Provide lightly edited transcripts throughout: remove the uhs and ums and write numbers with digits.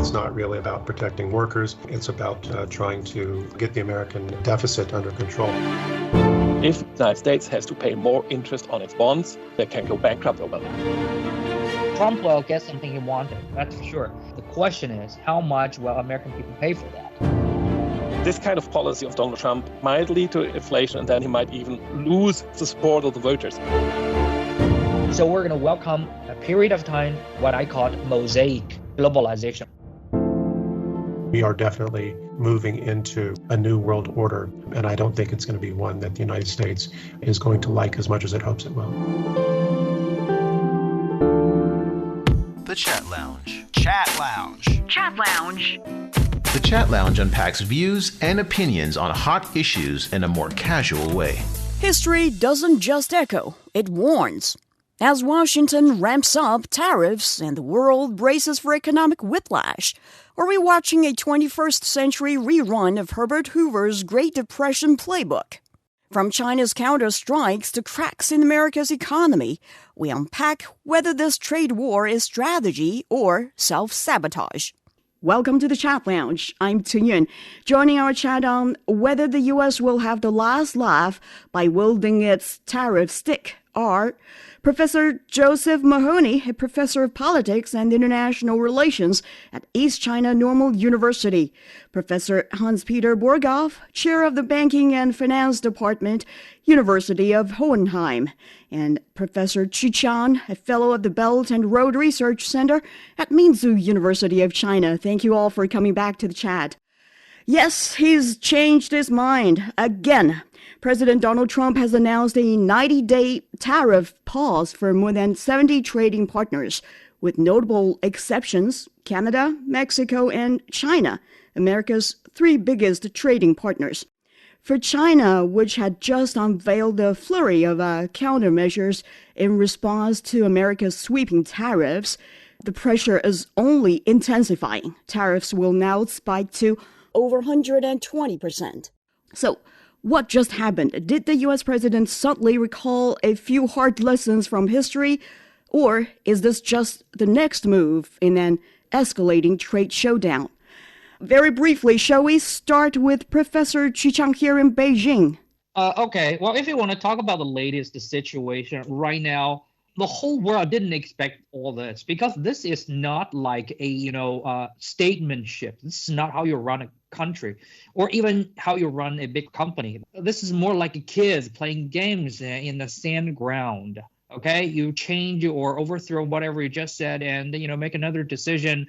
It's not really about protecting workers. It's about trying to get the American deficit under control. If the United States has to pay more interest on its bonds, they can go bankrupt over that. Trump will get something he wanted, that's for sure. The question is, how much will American people pay for that? This kind of policy of Donald Trump might lead to inflation, and then he might even lose the support of the voters. So we're going to welcome a period of time, what I call mosaic globalization. We are definitely moving into a new world order, and I don't think it's going to be one that the United States is going to like as much as it hopes it will. The Chat Lounge. Chat Lounge. Chat Lounge. The Chat Lounge unpacks views and opinions on hot issues in a more casual way. History doesn't just echo, it warns. As Washington ramps up tariffs and the world braces for economic whiplash, are we watching a 21st century rerun of Herbert Hoover's Great Depression playbook? From China's counterstrikes to cracks in America's economy, we unpack whether this trade war is strategy or self-sabotage. Welcome to the Chat Lounge. I'm Qiang. Joining our chat on whether the U.S. will have the last laugh by wielding its tariff stick are Professor Josef Mahoney, a professor of politics and international relations at East China Normal University, Professor Hans-Peter Burghof, chair of the Banking and Finance Department, University of Hohenheim, and Professor Qiang, a fellow of the Belt and Road Research Center at Minzu, University of China. Thank you all for coming back to the chat. Yes, he's changed his mind again. President Donald Trump has announced a 90-day tariff pause for more than 70 trading partners, with notable exceptions: Canada, Mexico, and China, America's three biggest trading partners. For China, which had just unveiled a flurry of countermeasures in response to America's sweeping tariffs, the pressure is only intensifying. Tariffs will now spike to over 120%. So, what just happened? Did the U.S. president suddenly recall a few hard lessons from history? Or is this just the next move in an escalating trade showdown? Very briefly, shall we start with Professor Qiang here in Beijing? Okay, well, if you want to talk about the latest situation right now, the whole world didn't expect all this, because this is not like a, statesmanship. This is not how you run a country or even how you run a big company. This is more like kids playing games in the sand ground. Okay, you change or overthrow whatever you just said and, make another decision.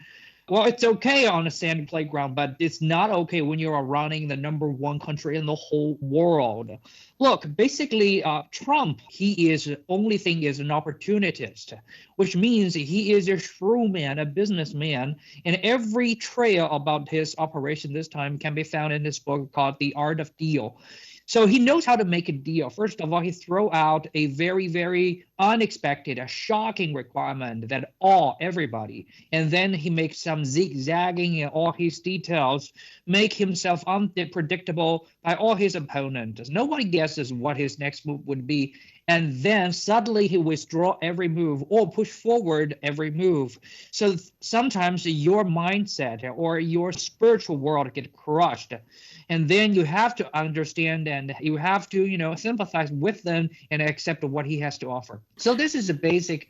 Well, it's okay on a sandy playground, but it's not okay when you're running the number one country in the whole world. Look, basically, Trump, he is only thing is an opportunist, which means he is a shrewdman, a businessman, and every trail about his operation this time can be found in this book called The Art of Deal. So he knows how to make a deal. First of all, he throw out a very, very unexpected, a shocking requirement that everybody, and then he makes some zigzagging in all his details, make himself unpredictable by all his opponents. Nobody guesses what his next move would be. And then suddenly he withdraw every move or push forward every move. So sometimes your mindset or your spiritual world get crushed. And then you have to understand and you have to, sympathize with them and accept what he has to offer. So this is a basic,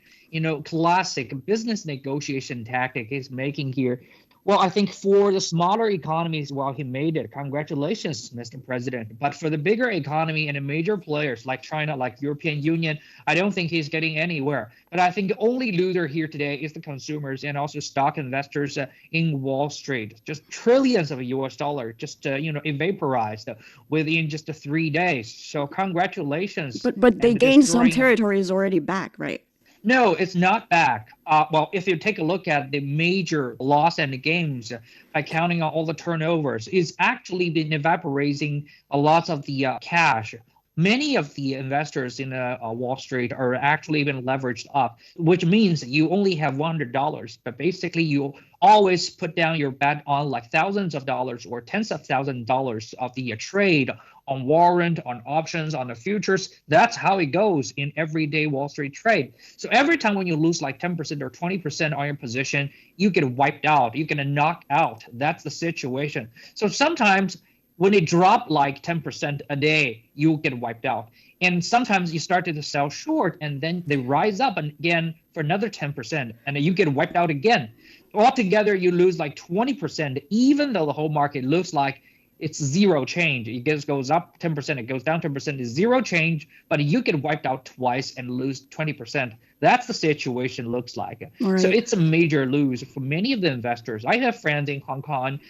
classic business negotiation tactic he's making here. Well, I think for the smaller economies, well, he made it. Congratulations, Mr. President. But for the bigger economy and the major players like China, like European Union, I don't think he's getting anywhere. But I think the only loser here today is the consumers and also stock investors in Wall Street. Just trillions of US dollars just, evaporized within just 3 days. So congratulations. But they gained some territories already back, right? No, it's not back. Well, if you take a look at the major loss and the gains by counting on all the turnovers, it's actually been evaporating a lot of the cash. Many of the investors in Wall Street are actually been leveraged up, which means you only have $100, but basically you always put down your bet on like thousands of dollars or tens of thousands of dollars of the trade on warrant, on options, on the futures. That's how it goes in everyday Wall Street trade. So every time when you lose like 10% or 20% on your position, you get wiped out. You get knocked out. That's the situation. So sometimes when it drop like 10% a day, you get wiped out. And sometimes you start to sell short and then they rise up again for another 10% and then you get wiped out again. Altogether, you lose like 20%, even though the whole market looks like it's zero change. It just goes up 10%, it goes down 10%, it's zero change, but you get wiped out twice and lose 20%. That's the situation looks like. Right. So it's a major lose for many of the investors. I have friends in Hong Kong,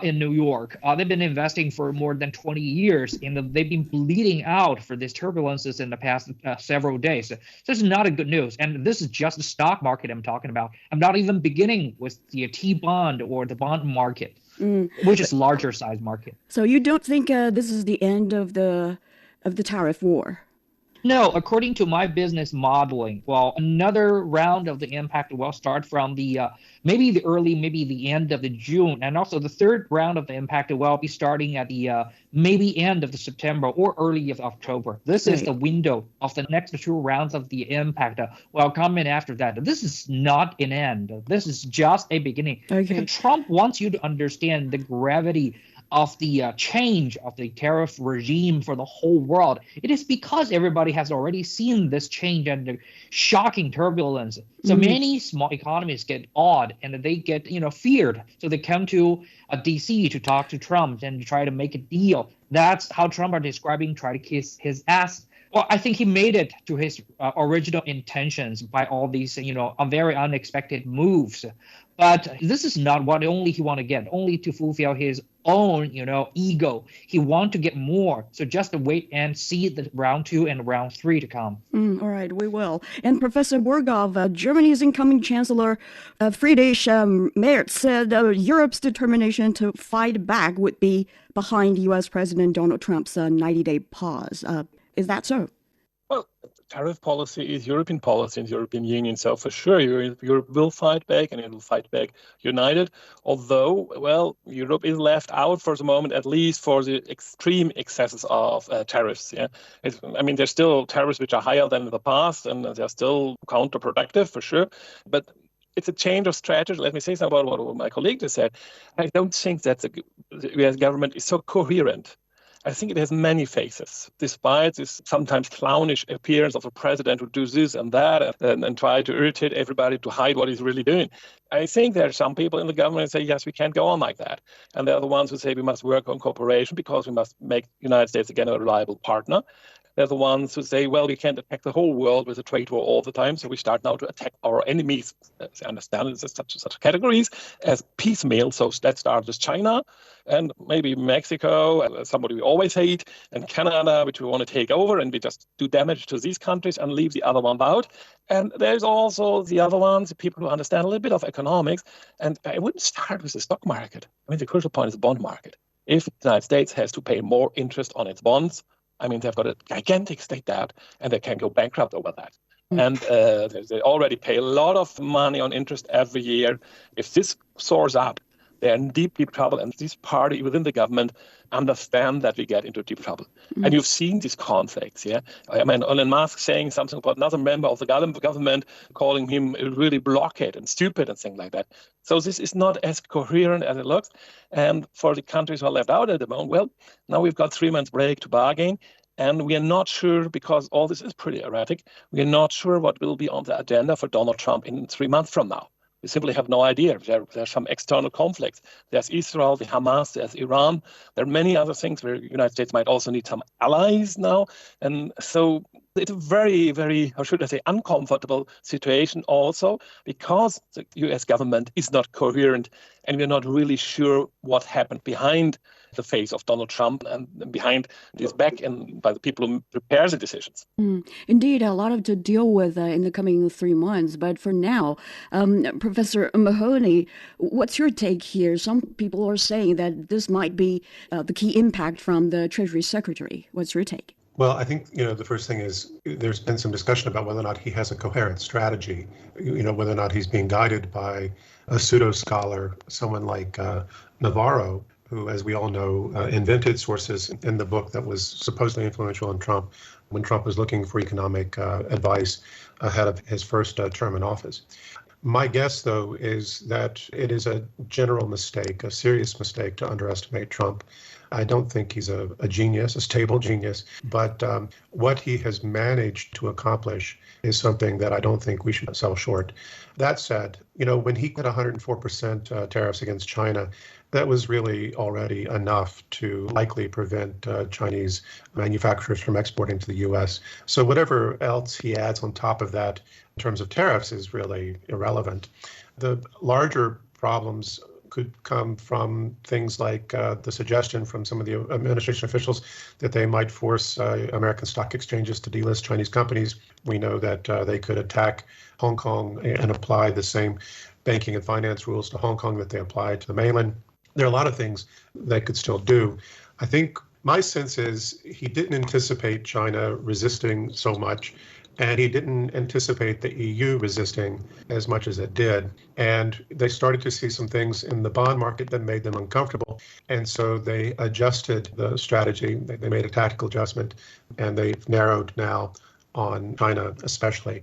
in New York. They've been investing for more than 20 years, and they've been bleeding out for these turbulences in the past several days. So this is not a good news. And this is just the stock market I'm talking about. I'm not even beginning with the T-bond or the bond market, which is larger size market. So you don't think this is the end of the tariff war? No, according to my business modeling, well, another round of the impact will start from the maybe the end of the June, and also the third round of the impact will be starting at the maybe end of the September or early of October. This is the window of the next two rounds of the impact. Will come in after that. This is not an end. This is just a beginning. Okay. Trump wants you to understand the gravity of the change of the tariff regime for the whole world. It is because everybody has already seen this change and the shocking turbulence. So many small economies get awed and they get feared. So they come to DC to talk to Trump and try to make a deal. That's how Trump are describing try to kiss his ass. Well, I think he made it to his original intentions by all these, very unexpected moves. But this is not what only he want to get, only to fulfill his own, ego. He want to get more. So just wait and see the round 2 and round 3 to come. All right, we will. And Professor Burghof, Germany's incoming Chancellor Friedrich Merz said Europe's determination to fight back would be behind U.S. President Donald Trump's 90-day pause. Is that so? Well, tariff policy is European policy in the European Union. So for sure, Europe will fight back, and it will fight back united. Although, well, Europe is left out for the moment, at least for the extreme excesses of tariffs. Yeah, there's still tariffs which are higher than in the past, and they're still counterproductive for sure. But it's a change of strategy. Let me say something about what my colleague just said. I don't think that the U.S. government is so coherent. I think it has many faces, despite this sometimes clownish appearance of a president who does this and that and try to irritate everybody to hide what he's really doing. I think there are some people in the government who say, yes, we can't go on like that. And they're the ones who say we must work on cooperation because we must make the United States again a reliable partner. They're the ones who say, well, we can't attack the whole world with a trade war all the time, so we start now to attack our enemies. As I understand it, there's such categories as piecemeal. So let's start with China and maybe Mexico, somebody we always hate, and Canada, which we want to take over, and we just do damage to these countries and leave the other ones out. And there's also the other ones, the people who understand a little bit of economics. And I wouldn't start with the stock market. The crucial point is the bond market. If the United States has to pay more interest on its bonds, they've got a gigantic state debt, and they can go bankrupt over that. And they already pay a lot of money on interest every year. If this soars up, they're in deep trouble. And this party within the government understand that we get into deep trouble. And you've seen these conflicts, yeah? Elon Musk saying something about another member of the government, calling him really blockhead and stupid and things like that. So this is not as coherent as it looks. And for the countries who are left out at the moment, well, now we've got 3 months break to bargain. And we are not sure, because all this is pretty erratic, we are not sure what will be on the agenda for Donald Trump in 3 months from now. We simply have no idea. There's some external conflicts. There's Israel, the Hamas, there's Iran. There are many other things where the United States might also need some allies now. And so it's a very, very, how should I say, uncomfortable situation also, because the U.S. government is not coherent and we're not really sure what happened behind the face of Donald Trump and behind his back and by the people who prepare the decisions. Indeed, a lot to deal with in the coming 3 months. But for now, Professor Mahoney, what's your take here? Some people are saying that this might be the key impact from the Treasury Secretary. What's your take? Well, I think, the first thing is there's been some discussion about whether or not he has a coherent strategy, whether or not he's being guided by a pseudo scholar, someone like Navarro. who, as we all know, invented sources in the book that was supposedly influential in Trump when Trump was looking for economic advice ahead of his first term in office. My guess, though, is that it is a general mistake, a serious mistake to underestimate Trump. I don't think he's a genius, a stable genius, but what he has managed to accomplish is something that I don't think we should sell short. That said, when he had 104% tariffs against China, that was really already enough to likely prevent Chinese manufacturers from exporting to the U.S. So whatever else he adds on top of that in terms of tariffs is really irrelevant. The larger problems could come from things like the suggestion from some of the administration officials that they might force American stock exchanges to delist Chinese companies. We know that they could attack Hong Kong and apply the same banking and finance rules to Hong Kong that they apply to the mainland. There are a lot of things they could still do. I think my sense is he didn't anticipate China resisting so much, and he didn't anticipate the EU resisting as much as it did. And they started to see some things in the bond market that made them uncomfortable. And so they adjusted the strategy. They made a tactical adjustment, and they've narrowed now on China especially.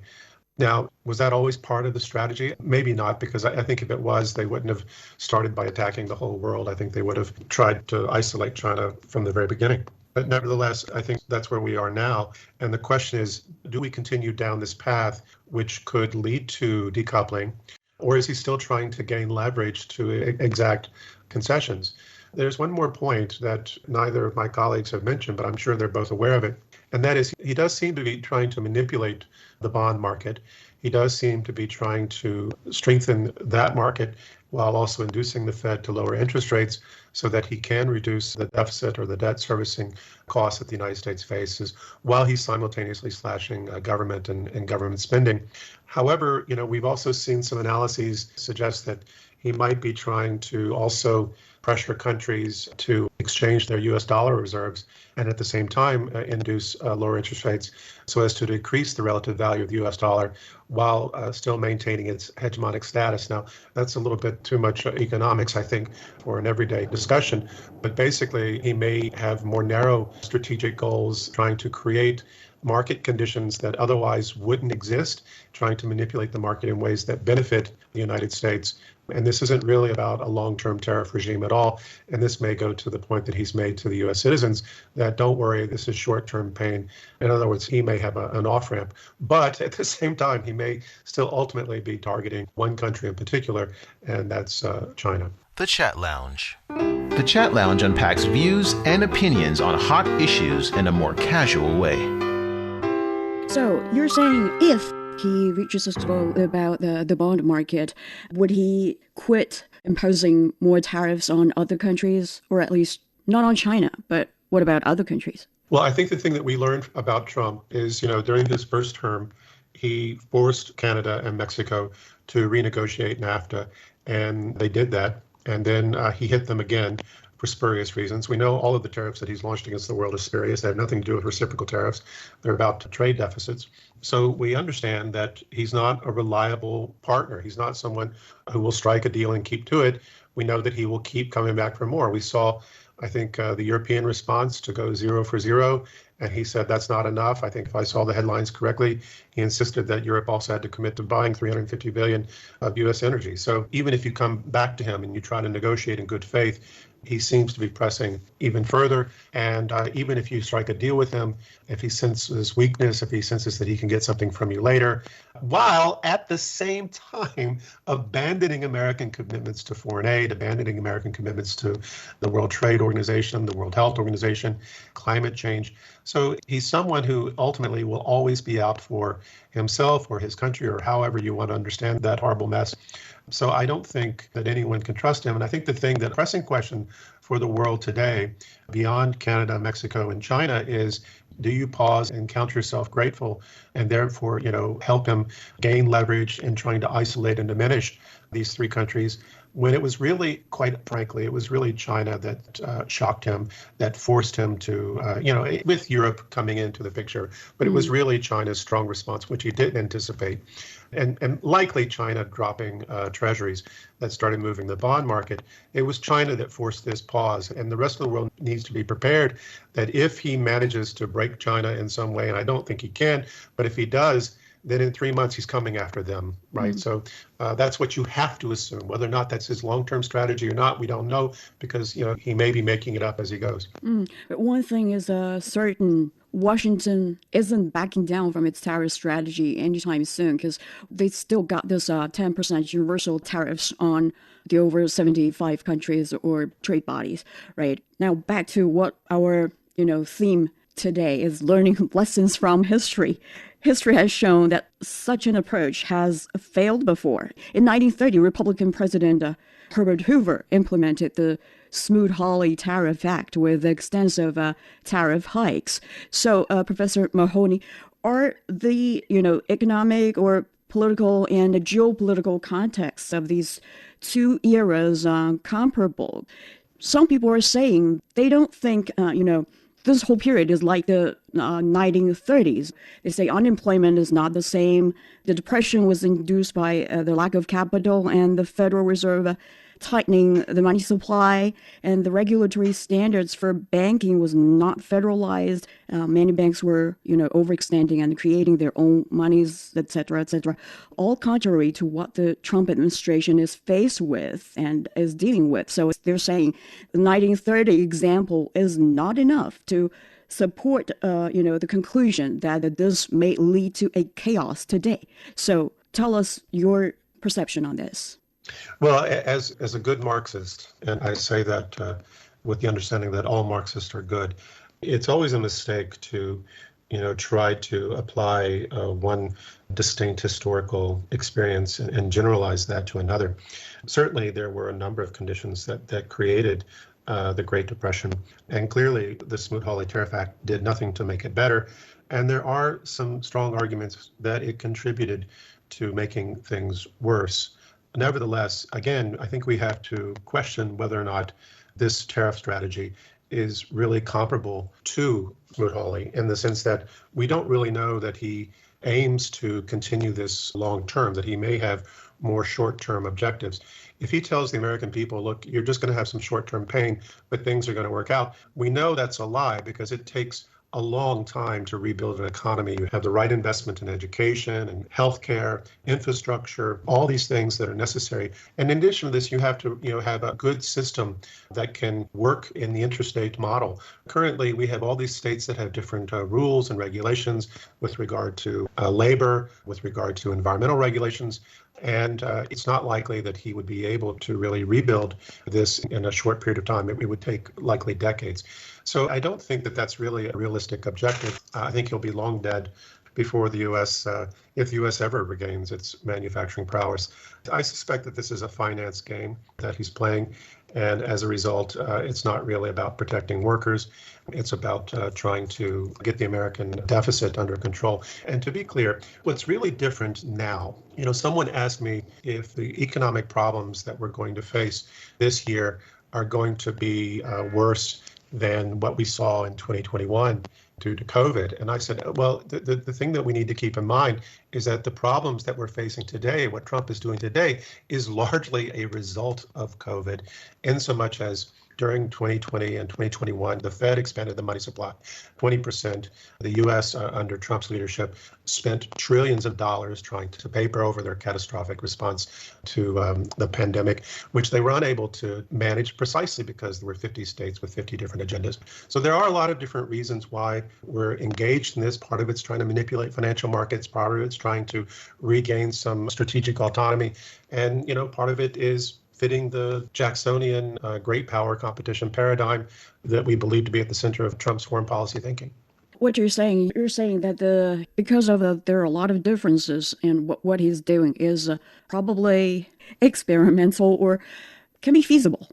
Now, was that always part of the strategy? Maybe not, because I think if it was, they wouldn't have started by attacking the whole world. I think they would have tried to isolate China from the very beginning. But nevertheless, I think that's where we are now. And the question is, do we continue down this path, which could lead to decoupling, or is he still trying to gain leverage to exact concessions? There's one more point that neither of my colleagues have mentioned, but I'm sure they're both aware of it. And that is, he does seem to be trying to manipulate the bond market. He does seem to be trying to strengthen that market while also inducing the Fed to lower interest rates so that he can reduce the deficit or the debt servicing costs that the United States faces while he's simultaneously slashing government and government spending. However, we've also seen some analyses suggest that he might be trying to also pressure countries to exchange their U.S. dollar reserves and at the same time induce lower interest rates so as to decrease the relative value of the U.S. dollar while still maintaining its hegemonic status. Now, that's a little bit too much economics, I think, for an everyday discussion. But basically, he may have more narrow strategic goals, trying to create market conditions that otherwise wouldn't exist, trying to manipulate the market in ways that benefit the United States. And this isn't really about a long-term tariff regime at all. And this may go to the point that he's made to the U.S. citizens that don't worry, this is short-term pain. In other words, he may have an off-ramp. But at the same time, he may still ultimately be targeting one country in particular, and that's China. The Chat Lounge. The Chat Lounge unpacks views and opinions on hot issues in a more casual way. So you're saying if he reaches a goal about the bond market, would he quit imposing more tariffs on other countries, or at least not on China, but what about other countries? Well, I think the thing that we learned about Trump is, during his first term, he forced Canada and Mexico to renegotiate NAFTA, and they did that. And then he hit them again for spurious reasons. We know all of the tariffs that he's launched against the world are spurious. They have nothing to do with reciprocal tariffs. They're about trade deficits. So we understand that he's not a reliable partner. He's not someone who will strike a deal and keep to it. We know that he will keep coming back for more. We saw, I think, the European response to go 0 for 0. And he said that's not enough. I think if I saw the headlines correctly, he insisted that Europe also had to commit to buying $350 billion of U.S. energy. So even if you come back to him and you try to negotiate in good faith, he seems to be pressing even further. And even if you strike a deal with him, if he senses weakness, if he senses that he can get something from you later, while at the same time abandoning American commitments to foreign aid, abandoning American commitments to the World Trade Organization, the World Health Organization, climate change. So he's someone who ultimately will always be out for himself or his country, or however you want to understand that horrible mess. So I don't think that anyone can trust him. And I think the pressing question for the world today, beyond Canada, Mexico, and China, is do you pause and count yourself grateful and therefore, help him gain leverage in trying to isolate and diminish these three countries, when it was really, quite frankly, it was really China that shocked him, that forced him to, with Europe coming into the picture. But it was really China's strong response, which he didn't anticipate. and likely China dropping treasuries that started moving the bond market. It was China that forced this pause, and the rest of the world needs to be prepared that if he manages to break China in some way, and I don't think he can, but if he does, then in 3 months he's coming after them, right? So that's what you have to assume. Whether or not that's his long-term strategy or not, we don't know, because he may be making it up as he goes. But one thing is certain: Washington isn't backing down from its tariff strategy anytime soon, because they still got this 10% universal tariffs on the over 75 countries or trade bodies, right? Now back to what our theme today is: learning lessons from history. History has shown that such an approach has failed before. In 1930, Republican President Herbert Hoover implemented the Smoot-Hawley Tariff Act with extensive tariff hikes. So, Professor Mahoney, are the economic or political and geopolitical contexts of these two eras comparable? Some people are saying they don't think this whole period is like the 1930s. They say unemployment is not the same. The Depression was induced by the lack of capital, and the Federal Reserve tightening the money supply, and the regulatory standards for banking was not federalized. Many banks were, overextending and creating their own monies, et cetera, all contrary to what the Trump administration is faced with and is dealing with. So they're saying the 1930 example is not enough to support, the conclusion that this may lead to a chaos today. So tell us your perception on this. Well, as a good Marxist, and I say that with the understanding that all Marxists are good, it's always a mistake to, try to apply one distinct historical experience and generalize that to another. Certainly, there were a number of conditions that created the Great Depression, and clearly the Smoot-Hawley Tariff Act did nothing to make it better. And there are some strong arguments that it contributed to making things worse. Nevertheless, again, I think we have to question whether or not this tariff strategy is really comparable to Smoot-Hawley, in the sense that we don't really know that he aims to continue this long term, that he may have more short-term objectives. If he tells the American people, look, you're just going to have some short-term pain, but things are going to work out, we know that's a lie, because it takes a long time to rebuild an economy. You have the right investment in education and healthcare, infrastructure, all these things that are necessary. And in addition to this, you have to have a good system that can work in the interstate model. Currently, we have all these states that have different rules and regulations with regard to labor, with regard to environmental regulations. And it's not likely that he would be able to really rebuild this in a short period of time. It would take likely decades. So I don't think that that's really a realistic objective. I think he'll be long dead before the U.S., if the U.S. ever regains its manufacturing prowess. I suspect that this is a finance game that he's playing. And as a result, it's not really about protecting workers. It's about trying to get the American deficit under control. And to be clear, what's really different now, someone asked me if the economic problems that we're going to face this year are going to be worse than what we saw in 2021 due to COVID. And I said, well, the thing that we need to keep in mind is that the problems that we're facing today, what Trump is doing today, is largely a result of COVID, in so much as during 2020 and 2021, the Fed expanded the money supply 20%. The U.S. Under Trump's leadership spent trillions of dollars trying to paper over their catastrophic response to the pandemic, which they were unable to manage precisely because there were 50 states with 50 different agendas. So there are a lot of different reasons why we're engaged in this. Part of it's trying to manipulate financial markets. Part of it's trying to regain some strategic autonomy. And, part of it is fitting the Jacksonian great power competition paradigm that we believe to be at the center of Trump's foreign policy thinking. What you're saying that because of there are a lot of differences in what he's doing is probably experimental or can be feasible.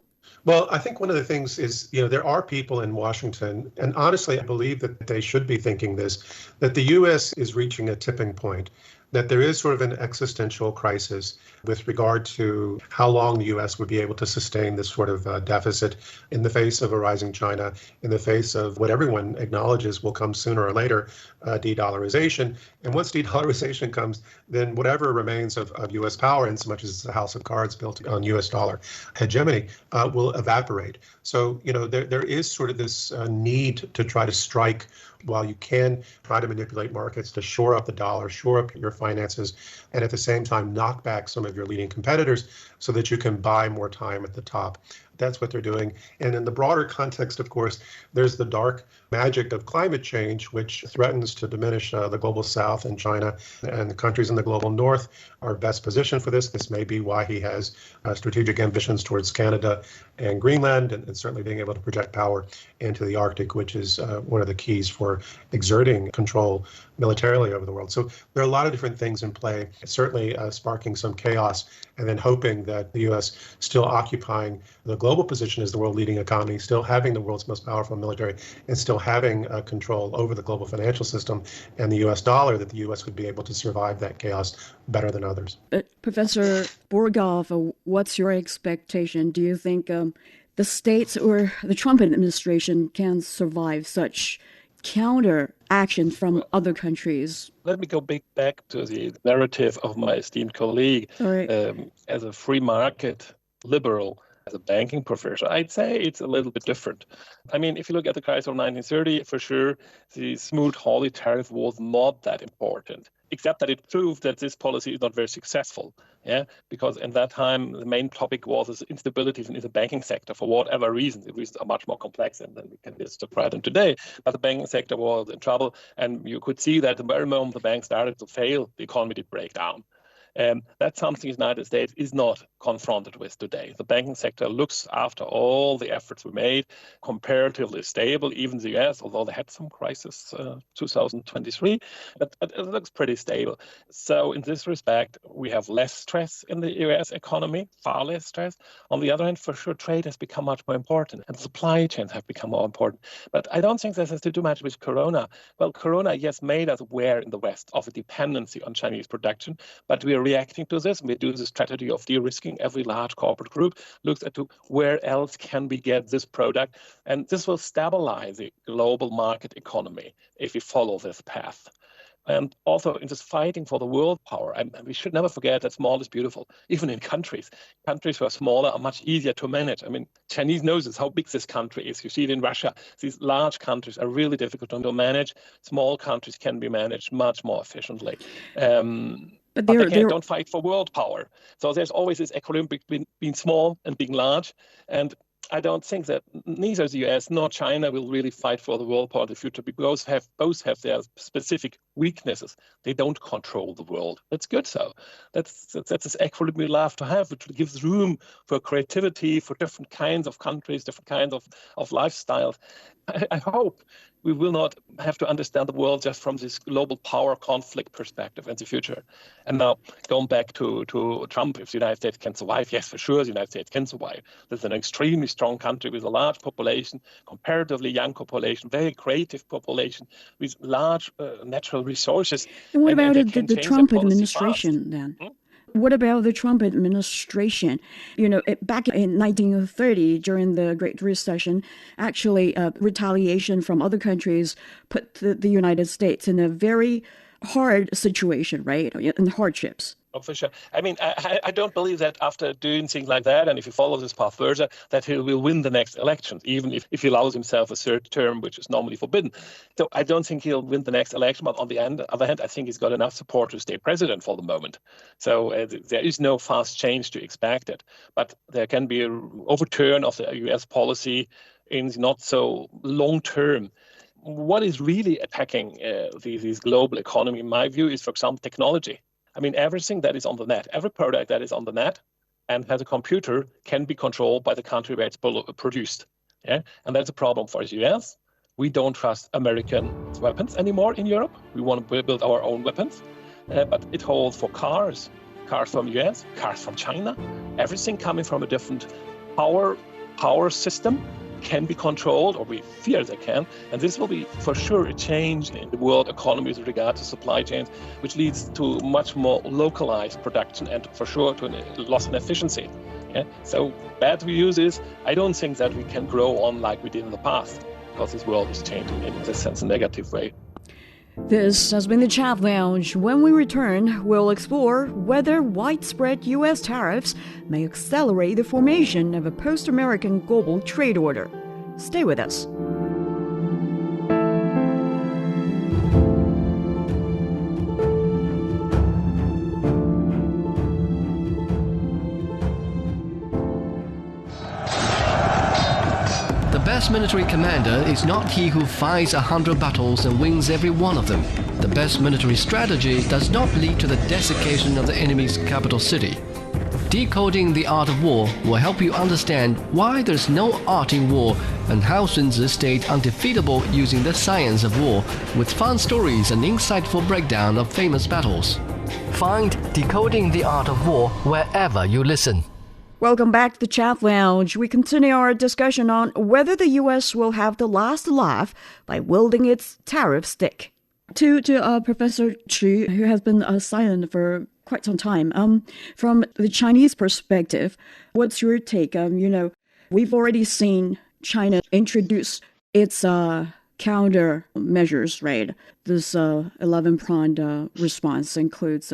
Well, I think one of the things is, there are people in Washington, and honestly, I believe that they should be thinking this, that the U.S. is reaching a tipping point that there is sort of an existential crisis with regard to how long the U.S. would be able to sustain this sort of deficit in the face of a rising China, in the face of what everyone acknowledges will come sooner or later, de-dollarization. And once de-dollarization comes, then whatever remains of U.S. power, in so much as it's a house of cards built on U.S. dollar hegemony, will evaporate. So, there is sort of this need to try to strike while you can, try to manipulate markets to shore up the dollar, shore up your finances, and at the same time knock back some of your leading competitors so that you can buy more time at the top. That's what they're doing. And in the broader context, of course, there's the dark magic of climate change, which threatens to diminish the global south and China, and the countries in the global north are best positioned for this. This may be why he has strategic ambitions towards Canada and Greenland, and certainly being able to project power into the Arctic, which is one of the keys for exerting control militarily over the world. So there are a lot of different things in play, certainly sparking some chaos, and then hoping that the U.S. still occupying the global position as the world leading economy, still having the world's most powerful military, and still having control over the global financial system and the U.S. dollar, that the U.S. would be able to survive that chaos better than others. Professor Burghof, what's your expectation? Do you think the States or the Trump administration can survive such counter action from other countries? Let me go back to the narrative of my esteemed colleague. Right. As a free market liberal, as a banking professor, I'd say it's a little bit different. I mean, if you look at the crisis of 1930, for sure, the Smoot-Hawley tariff was not that important, except that it proved that this policy is not very successful. Yeah, because in that time, the main topic was instabilities in the banking sector for whatever reasons. The reasons are much more complex than we can describe them today. But the banking sector was in trouble, and you could see that the very moment the bank started to fail, the economy did break down. That's something the United States is not confronted with today. The banking sector looks, after all the efforts we made, comparatively stable. Even the US, although they had some crisis 2023, but it looks pretty stable. So in this respect, we have less stress in the US economy, far less stress. On the other hand, for sure, trade has become much more important, and supply chains have become more important. But I don't think this has to do much with Corona. Well, Corona, yes, made us aware in the West of a dependency on Chinese production, but we are reacting to this. We do the strategy of de-risking. Every large corporate group looks at where else can we get this product, and this will stabilize the global market economy if we follow this path. And also in this fighting for the world power, and we should never forget that small is beautiful, even in countries. Countries who are smaller are much easier to manage. I mean, Chinese knows this, how big this country is. You see it in Russia. These large countries are really difficult to manage. Small countries can be managed much more efficiently. But they don't fight for world power. So there's always this equilibrium between being small and being large. And I don't think that neither the US nor China will really fight for the world power in the future, because both have their specific weaknesses. They don't control the world. That's good so. That's this equilibrium we love to have, which gives room for creativity, for different kinds of countries, different kinds of lifestyles. I hope we will not have to understand the world just from this global power conflict perspective in the future. And now, going back to Trump, if the United States can survive, yes, for sure, the United States can survive. This is an extremely strong country with a large population, comparatively young population, very creative population, with large natural resources. And what about the Trump administration then? What about the Trump administration? Back in 1930, during the Great Recession, actually retaliation from other countries put the United States in a very hard situation, right? In hardships. Oh, for sure. I mean, I don't believe that after doing things like that, and if he follows this path further, that he will win the next election, even if he allows himself a third term, which is normally forbidden. So I don't think he'll win the next election. But on the other hand, I think he's got enough support to stay president for the moment. So there is no fast change to expected. But there can be an overturn of the U.S. policy in not so long term. What is really attacking this global economy, in my view, is, for example, technology. I mean, everything that is on the net, every product that is on the net and has a computer can be controlled by the country where it's produced. Yeah? And that's a problem for the US. We don't trust American weapons anymore in Europe. We want to build our own weapons. But it holds for cars from the US, cars from China, everything coming from a different power system. can be controlled, or we fear they can. And this will be for sure a change in the world economy with regard to supply chains, which leads to much more localized production and for sure to a loss in efficiency. Yeah? So bad news is I don't think that we can grow on like we did in the past, because this world is changing in this sense, a negative way. This has been the Chat Lounge. When we return, we'll explore whether widespread U.S. tariffs may accelerate the formation of a post-American global trade order. Stay with us. The best military commander is not he who fights 100 battles and wins every one of them. The best military strategy does not lead to the desiccation of the enemy's capital city. Decoding the art of war will help you understand why there's no art in war and how Sun Tzu stayed undefeatable using the science of war, with fun stories and insightful breakdown of famous battles. Find Decoding the Art of War wherever you listen. Welcome back to the Chat Lounge. We continue our discussion on whether the U.S. will have the last laugh by wielding its tariff stick. To Professor Chu, who has been silent for quite some time, from the Chinese perspective, what's your take? We've already seen China introduce its countermeasures, right? This 11-pronged response includes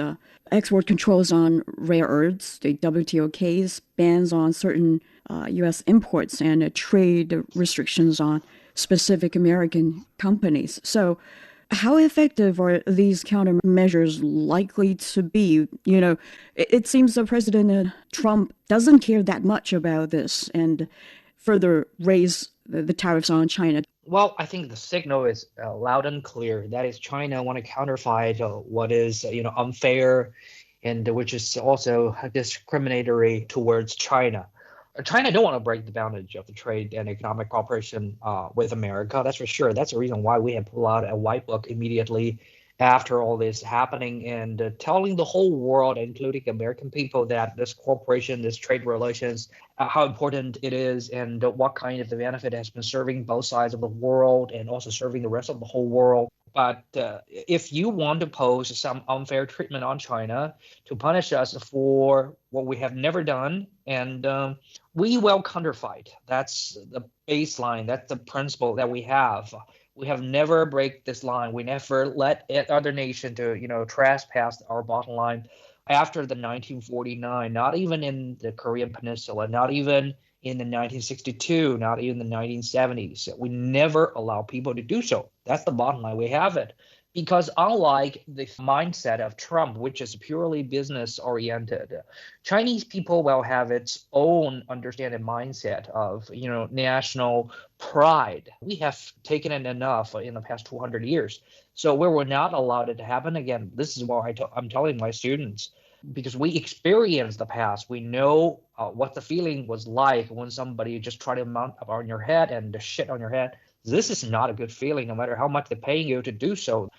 export controls on rare earths, the WTO case, bans on certain U.S. imports, and trade restrictions on specific American companies. So how effective are these countermeasures likely to be? It seems that President Trump doesn't care that much about this and further raise the tariffs on China. Well, I think the signal is loud and clear. That is, China want to counterfight what is unfair, and which is also discriminatory towards China. China don't want to break the boundary of the trade and economic cooperation with America. That's for sure. That's the reason why we have pulled out a white book immediately after all this happening, and telling the whole world, including American people, that this cooperation, this trade relations, how important it is, and what kind of the benefit has been serving both sides of the world and also serving the rest of the whole world. But if you want to pose some unfair treatment on China to punish us for what we have never done, and we will counterfight. That's the baseline. That's the principle that we have. We have never break this line. We never let other nation to trespass our bottom line. After the 1949, not even in the Korean Peninsula, not even in the 1962, not even the 1970s. We never allow people to do so. That's the bottom line. We have it. Because unlike the mindset of Trump, which is purely business oriented, Chinese people will have its own understanding mindset of, national pride. We have taken it enough in the past 200 years. So we were not allowed it to happen again. This is what I'm telling my students, because we experienced the past. We know what the feeling was like when somebody just tried to mount up on your head and shit on your head. This is not a good feeling, no matter how much they're paying you to do so.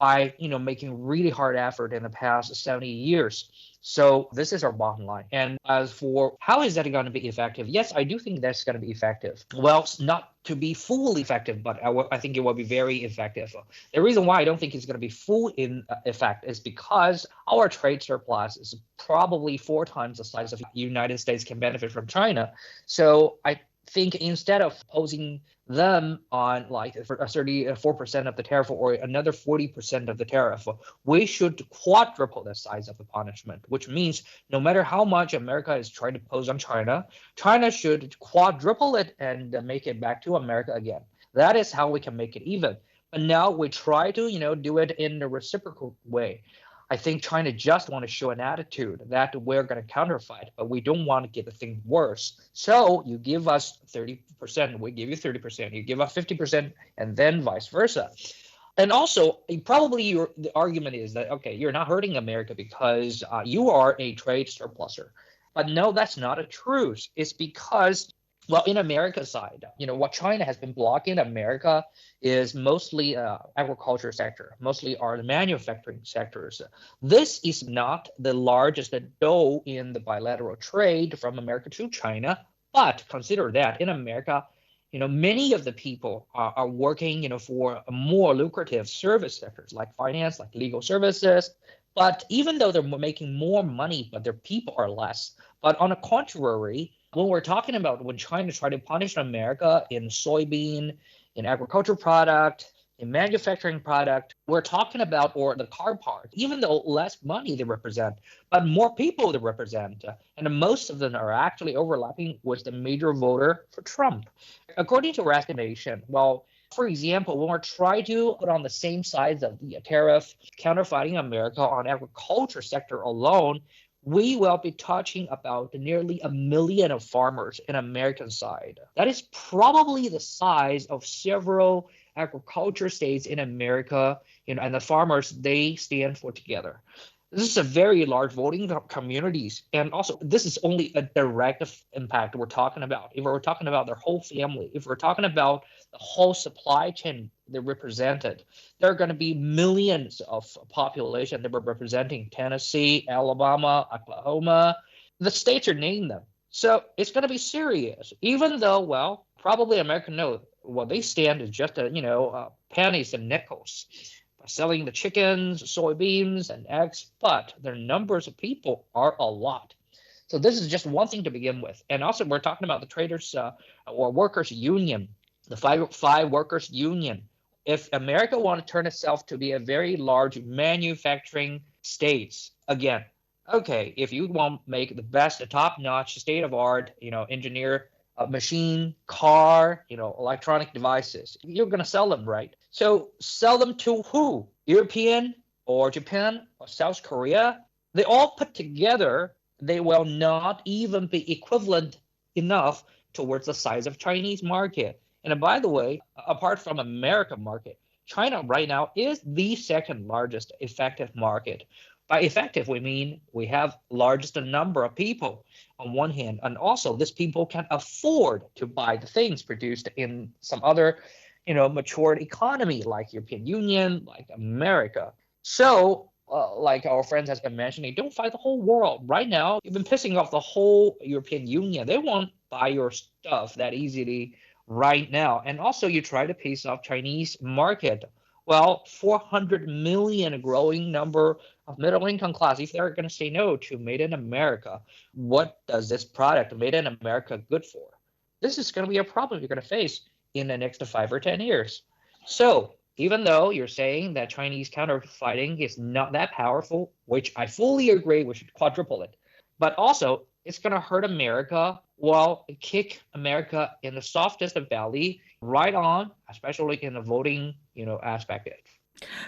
By making really hard effort in the past 70 years. So this is our bottom line. And as for how is that going to be effective? Yes, I do think that's going to be effective. Well, not to be fully effective, but I think it will be very effective. The reason why I don't think it's going to be full in effect is because our trade surplus is probably 4 times the size of the United States can benefit from China. So I think instead of posing them on like 34% of the tariff or another 40% of the tariff, we should quadruple the size of the punishment, which means no matter how much America is trying to pose on China, China should quadruple it and make it back to America again. That is how we can make it even. But now we try to, do it in a reciprocal way. I think China just want to show an attitude that we're going to counterfight, but we don't want to get the thing worse. So you give us 30%, we give you 30%, you give us 50%, and then vice versa. And also, probably the argument is that, okay, you're not hurting America because you are a trade surpluser. But no, that's not a truth. It's because, well, in America's side, what China has been blocking America is mostly agriculture sector, mostly are the manufacturing sectors. This is not the largest dough in the bilateral trade from America to China, but consider that in America, many of the people are working, for more lucrative service sectors like finance, like legal services. But even though they're making more money, but their people are less. But on the contrary, when China tried to punish America in soybean, in agricultural product, in manufacturing product, we're talking about, or the car part, even though less money they represent, but more people they represent. And most of them are actually overlapping with the major voter for Trump. According to our estimation, for example, when we're trying to put on the same size of the tariff counterfighting America on agriculture sector alone, we will be touching about nearly 1 million of farmers in American side. That is probably the size of several agriculture states in America, and the farmers, they stand for together. This is a very large voting communities. And also, this is only a direct impact we're talking about. If we're talking about their whole family, if we're talking about the whole supply chain they're represented, there are going to be millions of population that we're representing: Tennessee, Alabama, Oklahoma. The states are named them. So it's going to be serious, even though, probably Americans know what they stand is just, pennies and nickels. Selling the chickens, soybeans, and eggs, but their numbers of people are a lot. So this is just one thing to begin with. And also, we're talking about the traders or workers' union, the five workers' union. If America want to turn itself to be a very large manufacturing states, again, okay, if you want to make the best, the top-notch, state-of-art, engineer machine, car, electronic devices, you're going to sell them, right? So sell them to who? European or Japan or South Korea? They all put together, they will not even be equivalent enough towards the size of Chinese market. And by the way, apart from American market, China right now is the second largest effective market. By effective, we mean we have largest number of people on one hand, and also these people can afford to buy the things produced in some other, matured economy like European Union, like America. So, like our friends has been mentioning, don't fight the whole world. Right now, you've been pissing off the whole European Union. They won't buy your stuff that easily right now. And also, you try to piss off Chinese market. 400 million growing number of middle income class, if they're going to say no to Made in America, what does this product Made in America good for? This is going to be a problem you're going to face in the next 5 or 10 years. So even though you're saying that Chinese counterfighting is not that powerful, which I fully agree, we should quadruple it, but also it's going to hurt America, kick America in the softest of valley right on, especially in the voting, aspect.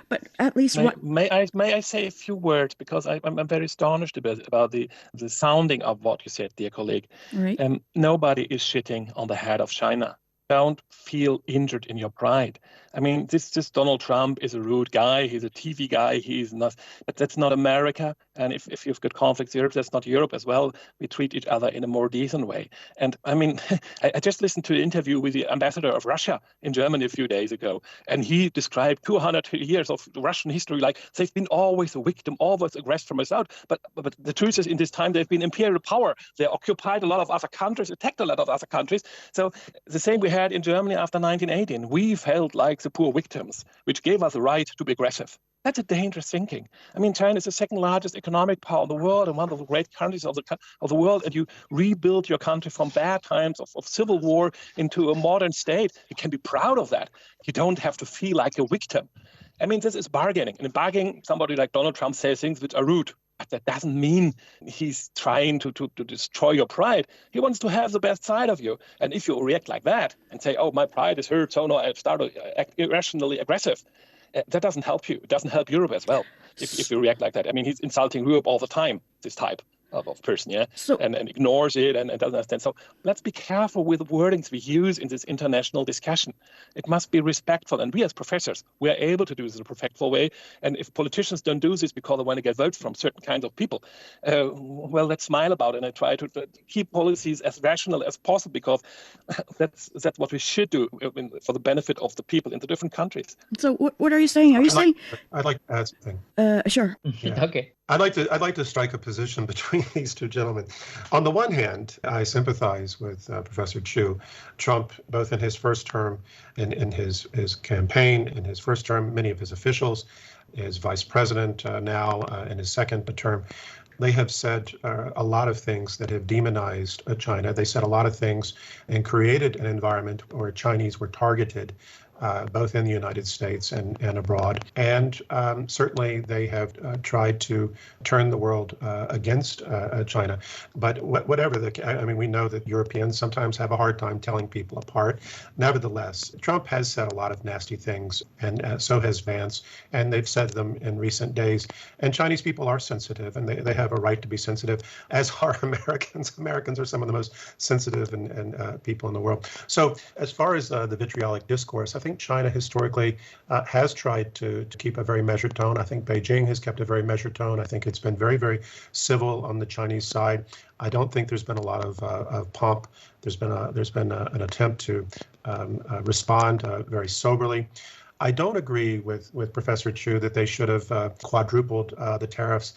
But at least may I say a few words, because I'm very astonished about the sounding of what you said, dear colleague. Right. Nobody is shitting on the head of China. Don't feel injured in your pride. I mean, this Donald Trump is a rude guy. He's a TV guy. He's not, but that's not America. And if you've got conflicts in Europe, that's not Europe as well. We treat each other in a more decent way. And I mean, I just listened to an interview with the ambassador of Russia in Germany a few days ago, and he described 200 years of Russian history like they've been always a victim, always aggressed from us out. But the truth is, in this time, they've been imperial power. They occupied a lot of other countries, attacked a lot of other countries. So the same we had in Germany after 1918. We felt like the poor victims, which gave us the right to be aggressive. That's a dangerous thinking. I mean, China is the second largest economic power in the world and one of the great countries of the world, and you rebuild your country from bad times of civil war into a modern state. You can be proud of that. You don't have to feel like a victim. I mean, this is bargaining. And in bargaining, somebody like Donald Trump says things which are rude. But that doesn't mean he's trying to destroy your pride. He wants to have the best side of you. And if you react like that and say, oh, my pride is hurt, so no, I start to act irrationally aggressive, that doesn't help you. It doesn't help Europe as well if you react like that. I mean, he's insulting Europe all the time, this type of person, yeah, and ignores it and doesn't understand. So let's be careful with the wordings we use in this international discussion. It must be respectful, and we as professors, we are able to do this in a respectful way. And if politicians don't do this because they want to get votes from certain kinds of people, well, let's smile about it and I try to keep policies as rational as possible, because that's what we should do for the benefit of the people in the different countries. So what are you saying? Are you saying? I'd like to add something. Sure. Yeah. Okay. I'd like to strike a position between these two gentlemen. On the one hand, I sympathize with Professor Chu. Trump, both in his first term and in his campaign, in his first term, many of his officials, his vice president now in his second term, they have said a lot of things that have demonized China. They said a lot of things and created an environment where Chinese were targeted, both in the United States and abroad. And certainly they have tried to turn the world against China. But whatever we know that Europeans sometimes have a hard time telling people apart. Nevertheless, Trump has said a lot of nasty things, and so has Vance, and they've said them in recent days. And Chinese people are sensitive, and they have a right to be sensitive, as are Americans. Americans are some of the most sensitive and people in the world. So as far as the vitriolic discourse, I think China historically has tried to keep a very measured tone. I think Beijing has kept a very measured tone. I think it's been very, very civil on the Chinese side. I don't think there's been a lot of pomp. There's been an attempt to respond very soberly. I don't agree with Professor Chu that they should have quadrupled the tariffs,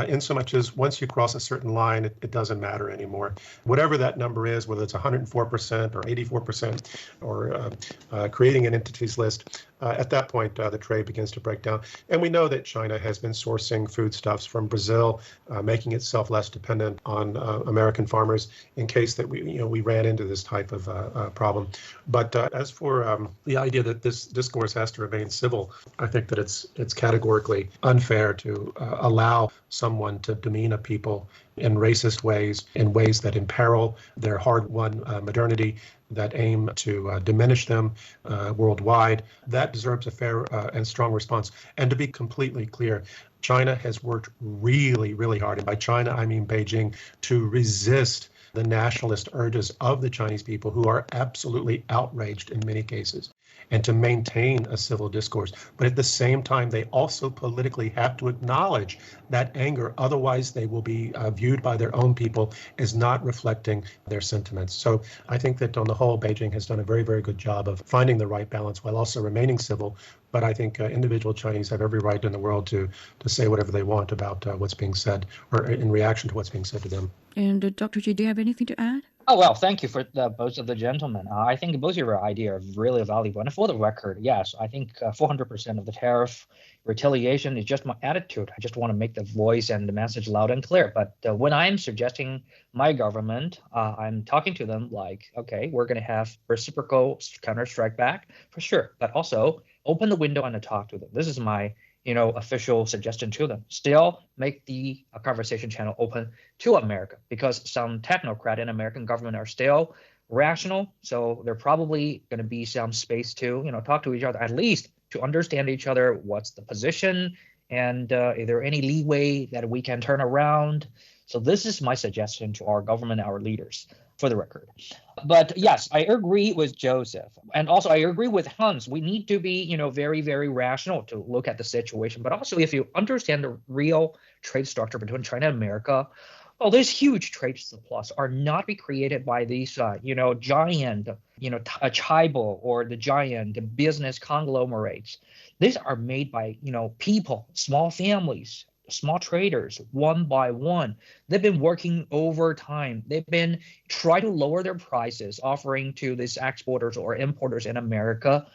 in so much as once you cross a certain line, it doesn't matter anymore. Whatever that number is, whether it's 104% or 84% or creating an entities list, at that point, the trade begins to break down. And we know that China has been sourcing foodstuffs from Brazil, making itself less dependent on American farmers in case that we ran into this type of problem. But as for the idea that this discourse has to remain civil, I think that it's categorically unfair to allow someone to demean a people in racist ways, in ways that imperil their hard-won modernity, that aim to diminish them worldwide. That deserves a fair and strong response. And to be completely clear, China has worked really, really hard, and by China I mean Beijing, to resist the nationalist urges of the Chinese people, who are absolutely outraged in many cases, and to maintain a civil discourse. But at the same time, they also politically have to acknowledge that anger. Otherwise, they will be viewed by their own people as not reflecting their sentiments. So I think that on the whole, Beijing has done a very, very good job of finding the right balance while also remaining civil. But I think individual Chinese have every right in the world to say whatever they want about what's being said, or in reaction to what's being said to them. And Dr. G, do you have anything to add? Oh, well, thank you for both of the gentlemen. I think both of your ideas are really valuable. And for the record, yes, I think 400% of the tariff retaliation is just my attitude. I just want to make the voice and the message loud and clear. But when I'm suggesting my government, I'm talking to them like, okay, we're going to have reciprocal counterstrike back for sure. But also open the window and talk to them. This is my official suggestion to them. Still make the conversation channel open to America, because some technocrat in American government are still rational. So there probably going to be some space to, talk to each other, at least to understand each other. What's the position? And is there any leeway that we can turn around? So this is my suggestion to our government, our leaders, for the record. But yes, I agree with Joseph. And also I agree with Hans. We need to be, very, very rational to look at the situation. But also if you understand the real trade structure between China and America, well, these huge trade surplus are not be created by these, giant, tribal or the giant business conglomerates. These are made by, people, small families, small traders, one by one. They've been working overtime. They've been trying to lower their prices, offering to these exporters or importers in America.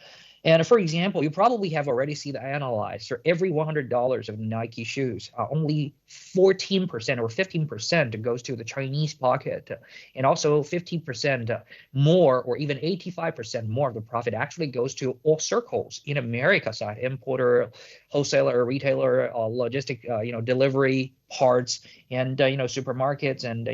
And for example, you probably have already seen the analyze for every $100 of Nike shoes, only 14% or 15% goes to the Chinese pocket. And also 15% more, or even 85% more of the profit actually goes to all circles in America side, importer, wholesaler, retailer, logistic, delivery, parts, and supermarkets, and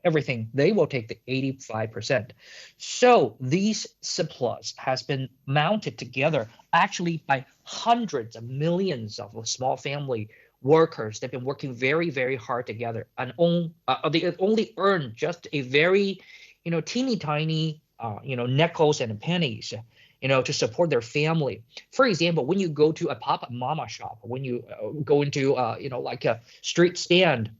everything. They will take the 85%. So these surplus has been mounted together actually by hundreds of millions of small family workers. They've been working very, very hard together, and they only earn just a very teeny tiny nickels and pennies to support their family. For example, when you go to a pop-up mama shop, when you go into, like a street stand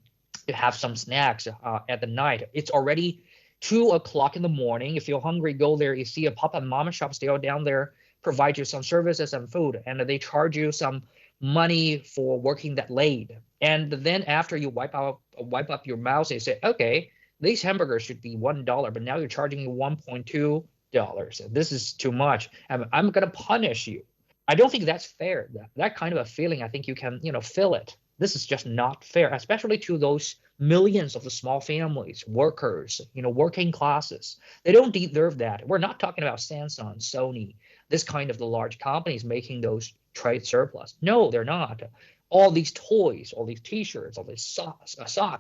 to have some snacks at the night, it's already 2 o'clock in the morning. If you're hungry, go there. You see a pop-up mama shop still down there provide you some services and food, and they charge you some money for working that late. And then after you wipe up your mouth, they say, okay, these hamburgers should be $1, but now you're charging me $1.2. This is too much. I'm going to punish you. I don't think that's fair. That kind of a feeling, I think you can, feel it. This is just not fair, especially to those millions of the small families, workers, working classes. They don't deserve that. We're not talking about Samsung, Sony, this kind of the large companies making those trade surplus. No, they're not. All these toys, all these T-shirts, all these socks,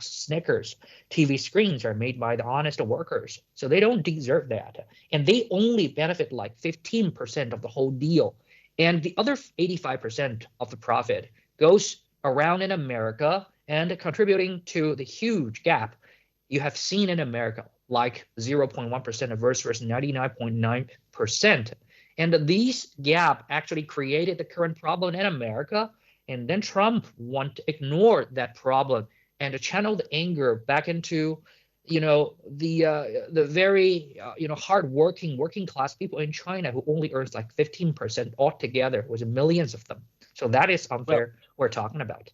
Snickers, TV screens are made by the honest workers. So they don't deserve that. And they only benefit like 15% of the whole deal. And the other 85% of the profit goes around in America and contributing to the huge gap you have seen in America, like 0.1% versus 99.9%. And these gap actually created the current problem in America. And then Trump want to ignore that problem and to channel the anger back into, the very, hardworking working class people in China who only earns like 15% altogether, with millions of them. So that is unfair. We're talking about.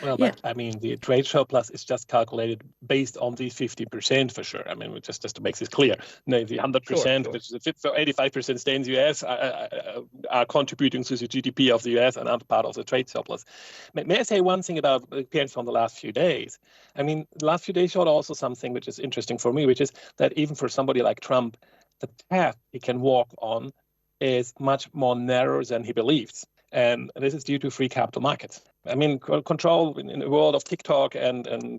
Well, but I mean, the trade surplus is just calculated based on these 50% for sure. I mean, just to make this clear, no, the 100%, which is 85% stay in the US, are contributing to the GDP of the US and are part of the trade surplus. May I say one thing about appearance from the last few days? I mean, the last few days showed also something which is interesting for me, which is that even for somebody like Trump, the path he can walk on is much more narrow than he believes. And this is due to free capital markets. I mean, control in the world of TikTok and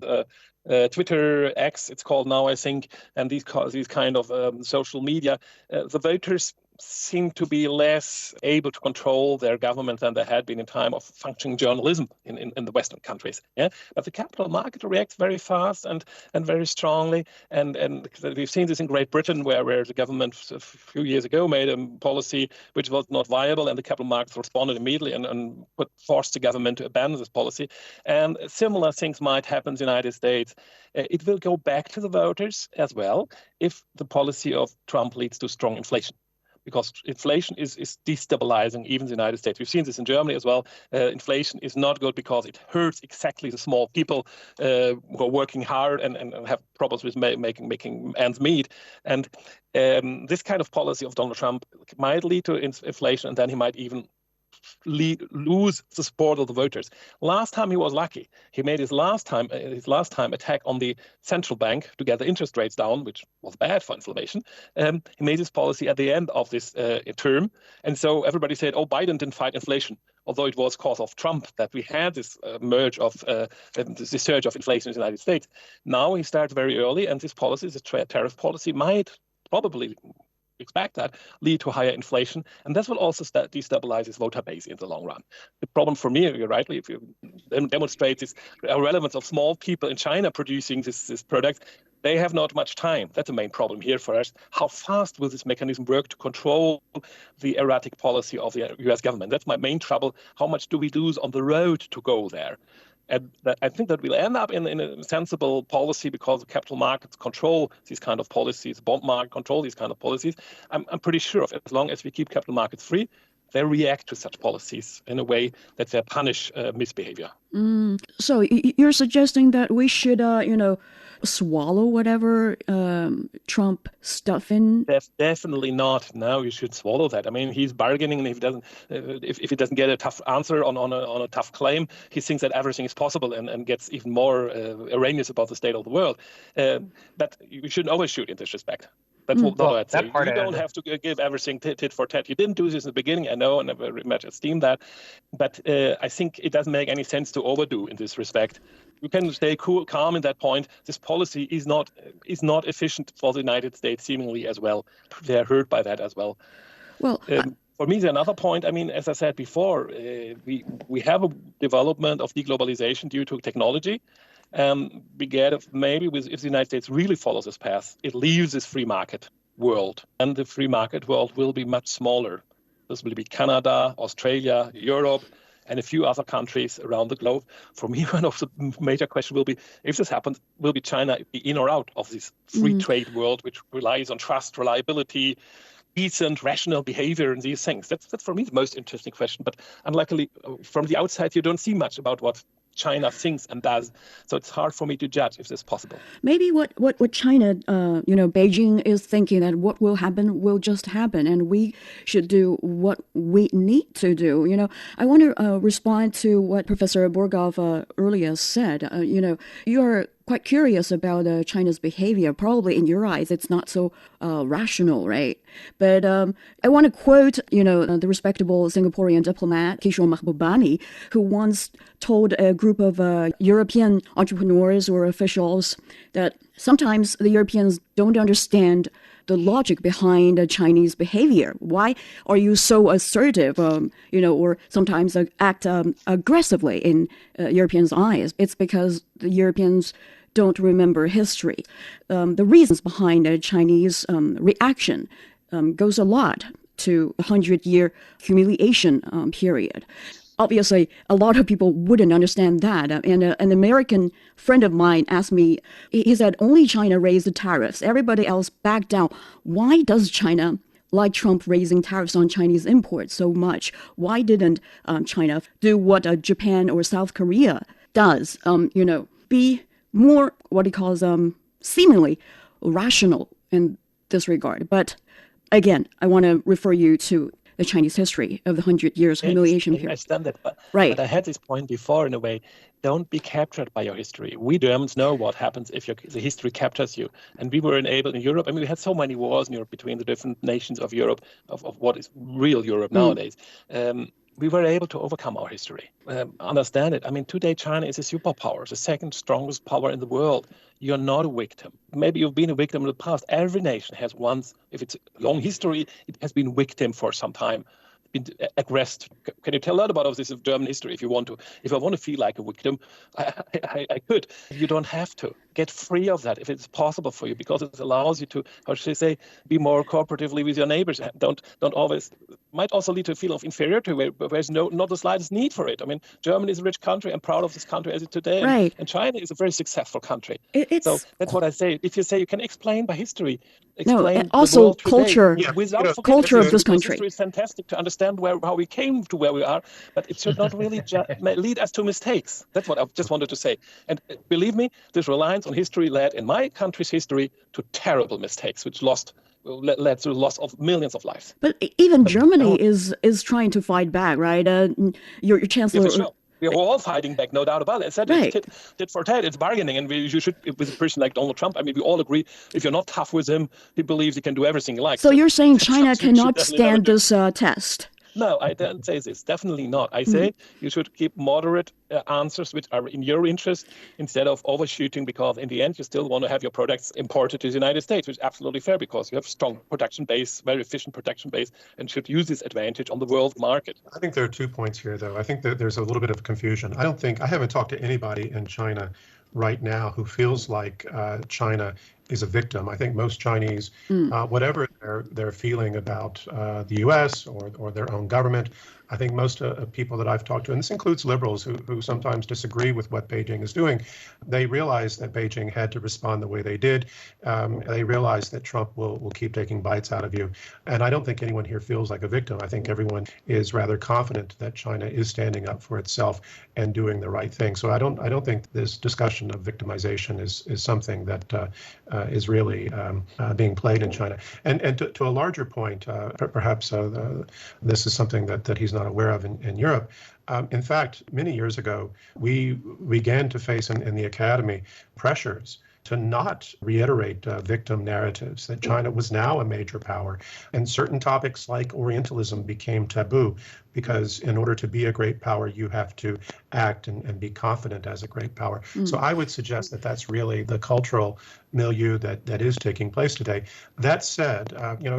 Twitter, X, it's called now, I think, and these kind of social media, the voters seem to be less able to control their government than they had been in time of functioning journalism in the Western countries. Yeah, but the capital market reacts very fast and very strongly, and we've seen this in Great Britain, where the government a few years ago made a policy which was not viable, and the capital markets responded immediately and forced the government to abandon this policy. And similar things might happen in the United States. It will go back to the voters as well if the policy of Trump leads to strong inflation. Because inflation is destabilizing even the United States. We've seen this in Germany as well. Inflation is not good because it hurts exactly the small people who are working hard and have problems with making ends meet. And this kind of policy of Donald Trump might lead to inflation, and then he might even lose the support of the voters. Last time he was lucky. He made his last time attack on the central bank to get the interest rates down, which was bad for inflation. He made his policy at the end of this term, and so everybody said, "Oh, Biden didn't fight inflation," although it was because of Trump that we had this this surge of inflation in the United States. Now he started very early, and this policy, the tariff policy, might probably expect that lead to higher inflation, and this will also destabilize his voter base in the long run. The problem for me, you're rightly, if you demonstrate this relevance of small people in China producing this product, they have not much time. That's the main problem here for us. How fast will this mechanism work to control the erratic policy of the US government? That's my main trouble. How much do we lose on the road to go there? And I think that we'll end up in a sensible policy because the capital markets control these kind of policies, bond market control these kind of policies. I'm pretty sure of it. As long as we keep capital markets free, they react to such policies in a way that they punish misbehavior. So you're suggesting that we should, swallow whatever Trump stuff in? Definitely not. No, you should swallow that. I mean, he's bargaining, and if he doesn't get a tough answer on a tough claim, he thinks that everything is possible and gets even more erroneous about the state of the world. But you shouldn't overshoot in this respect. That's what I'd say. You don't have to give everything tit for tat. You didn't do this in the beginning, I know, and I very much esteem that. But I think it doesn't make any sense to overdo in this respect. You can stay calm in that point. This policy is not efficient for the United States, seemingly as well. They're hurt by that as well. Well, for me, there's another point. I mean, as I said before, we have a development of deglobalization due to technology. We get if the United States really follows this path, it leaves this free market world, and the free market world will be much smaller. This will be Canada, Australia, Europe, and a few other countries around the globe. For me, one of the major questions will be, if this happens, will be China be in or out of this free trade world, which relies on trust, reliability, decent, rational behavior in these things? That's for me the most interesting question. But unluckily, from the outside, you don't see much about what China thinks and does. So it's hard for me to judge if this is possible. Maybe what China, Beijing is thinking that what will happen will just happen, and we should do what we need to do. I want to respond to what Professor Burghof earlier said. You are quite curious about China's behavior. Probably in your eyes, it's not so rational, right? But I want to quote, the respectable Singaporean diplomat Kishore Mahbubani, who once told a group of European entrepreneurs or officials that sometimes the Europeans don't understand the logic behind Chinese behavior. Why are you so assertive, or sometimes act aggressively in Europeans' eyes? It's because the Europeans don't remember history. The reasons behind the Chinese reaction goes a lot to the 100-year humiliation period. Obviously, a lot of people wouldn't understand that. And an American friend of mine asked me, he said, only China raised the tariffs. Everybody else backed down. Why does China like Trump raising tariffs on Chinese imports so much? Why didn't China do what Japan or South Korea does? Be more what he calls seemingly rational in this regard. But again, I want to refer you to the Chinese history of the 100 years humiliation period. I understand that, but Right. I had this point before in a way. Don't be captured by your history. We Germans know what happens if the history captures you. And we were enabled in Europe. I mean, we had so many wars in Europe between the different nations of Europe, of what is real Europe nowadays. We were able to overcome our history, understand it. I mean, today China is a superpower, the second strongest power in the world. You're not a victim. Maybe you've been a victim in the past. Every nation has once, if it's a long history, it has been victim for some time, been aggressed. Can you tell a lot about this of German history if you want to? If I want to feel like a victim, I could. You don't have to. Get free of that if it's possible for you, because it allows you to, how should I say, be more cooperatively with your neighbors. Don't always, might also lead to a feeling of inferiority where there's not the slightest need for it. I mean, Germany is a rich country. I'm proud of this country as it today. Right. And China is a very successful country. So that's what I say. If you say you can explain by history, and also culture, without culture of this country. History is fantastic to understand how we came to where we are, but it should not really lead us to mistakes. That's what I just wanted to say. And believe me, this reliance on history led in my country's history to terrible mistakes, which led to the loss of millions of lives. But even Germany is trying to fight back, right? Your chancellor. Yeah, for sure. We're all fighting back, no doubt about it. I said Right. It's tit for tat, it's bargaining, and you should, with a person like Donald Trump, I mean, we all agree, if you're not tough with him, he believes he can do everything he likes. So you're saying China Something you should cannot definitely stand never do. this test? No, I don't say this. Definitely not. I say you should keep moderate answers which are in your interest instead of overshooting, because in the end you still want to have your products imported to the United States, which is absolutely fair because you have a strong production base, very efficient production base, and should use this advantage on the world market. I think there are 2 points here, though. I think that there's a little bit of confusion. I haven't talked to anybody in China right now who feels like China is a victim. I think most Chinese, whatever they're feeling about the U.S. or their own government, I think most people that I've talked to, and this includes liberals who sometimes disagree with what Beijing is doing, they realize that Beijing had to respond the way they did. They realize that Trump will keep taking bites out of you. And I don't think anyone here feels like a victim. I think everyone is rather confident that China is standing up for itself and doing the right thing. So I don't think this discussion of victimization is something that is really being played in China. And to a larger point, perhaps this is something that he's not aware of in Europe. In fact, many years ago, we began to face in the academy pressures to not reiterate victim narratives, that China was now a major power. And certain topics like Orientalism became taboo, because in order to be a great power, you have to act and be confident as a great power. So I would suggest that that's really the cultural milieu that is taking place today. That said,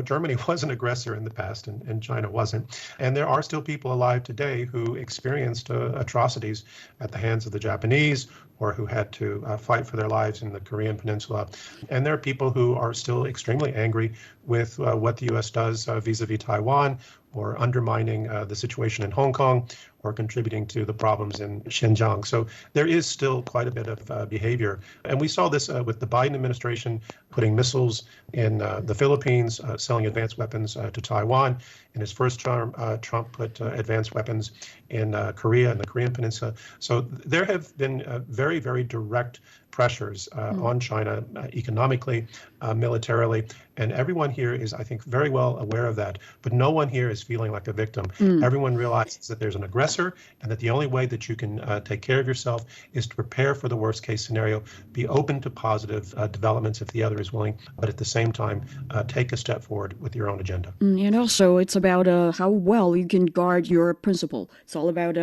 Germany was an aggressor in the past and China wasn't. And there are still people alive today who experienced atrocities at the hands of the Japanese, or who had to fight for their lives in the Korean Peninsula. And there are people who are still extremely angry with what the U.S. does vis-a-vis Taiwan, or undermining the situation in Hong Kong or contributing to the problems in Xinjiang. So there is still quite a bit of behavior. And we saw this with the Biden administration putting missiles in the Philippines, selling advanced weapons to Taiwan. In his first term, Trump put advanced weapons in Korea and the Korean Peninsula. So there have been very, very direct pressures on China economically, militarily, and everyone here is, I think, very well aware of that. But no one here is feeling like a victim. Everyone realizes that there's an aggressor and that the only way that you can take care of yourself is to prepare for the worst case scenario, be open to positive developments if the other is willing, but at the same time, take a step forward with your own agenda. And also, it's about how well you can guard your principle. It's all about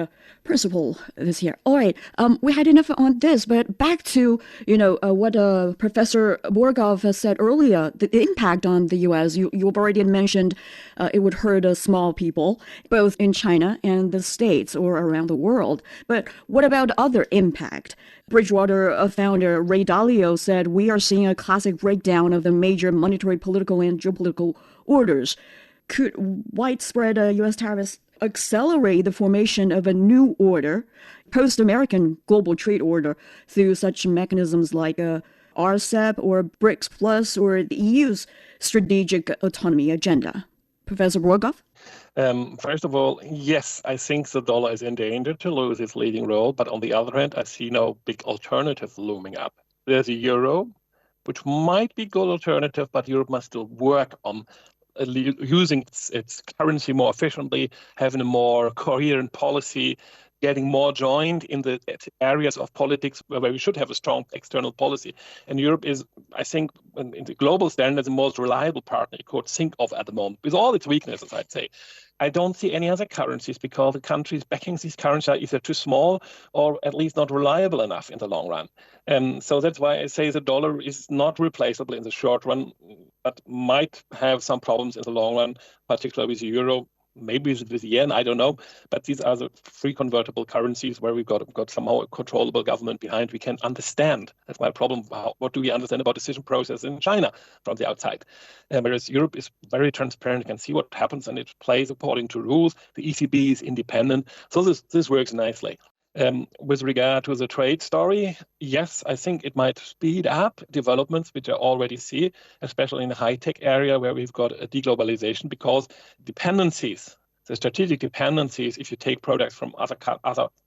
principle this year. All right, we had enough on this, but back to what Professor Burghof has said earlier, the impact on the U.S. You've already mentioned it would hurt small people, both in China and the States or around the world. But what about other impact? Bridgewater founder Ray Dalio said, we are seeing a classic breakdown of the major monetary, political, and geopolitical orders. Could widespread U.S. tariffs accelerate the formation of a new order, post-American global trade order, through such mechanisms like RCEP or BRICS Plus or the EU's strategic autonomy agenda? Professor Burghof? First of all, yes, I think the dollar is in danger to lose its leading role. But on the other hand, I see no big alternative looming up. There's a euro, which might be a good alternative, but Europe must still work on using its currency more efficiently, having a more coherent policy, getting more joined in the areas of politics where we should have a strong external policy. And Europe is, I think, in the global standards, the most reliable partner you could think of at the moment, with all its weaknesses, I'd say. I don't see any other currencies because the countries backing these currencies are either too small or at least not reliable enough in the long run. And so that's why I say the dollar is not replaceable in the short run, but might have some problems in the long run, particularly with the euro. Maybe with the yen, I don't know. But these are the free convertible currencies where we've got somehow a controllable government behind. We can understand. That's my problem. What do we understand about decision process in China from the outside? Whereas Europe is very transparent. You can see what happens and it plays according to rules. The ECB is independent. So this works nicely. With regard to the trade story, yes, I think it might speed up developments, which I already see, especially in the high-tech area where we've got a deglobalization, because dependencies, the strategic dependencies, if you take products from other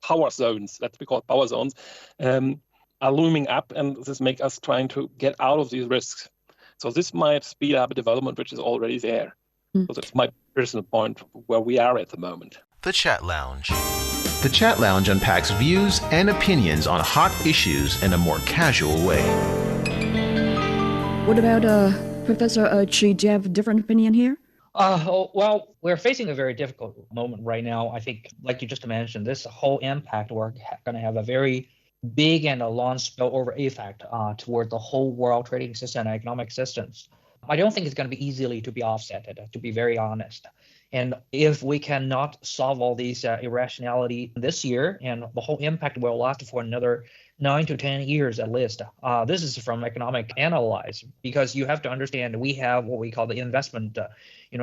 power zones, that's called power zones, are looming up, and this makes us trying to get out of these risks. So this might speed up a development which is already there. So that's my personal point where we are at the moment. The Chat Lounge. The Chat Lounge unpacks views and opinions on hot issues in a more casual way. What about Professor Qi? Do you have a different opinion here? Well, we're facing a very difficult moment right now. I think, like you just mentioned, this whole impact, we're going to have a very big and a long spillover effect toward the whole world trading system and economic systems. I don't think it's going to be easily to be offset, to be very honest. And if we cannot solve all these irrationality this year, and the whole impact will last for another 9 to 10 years at least. This is from economic analyze, because you have to understand we have what we call the investment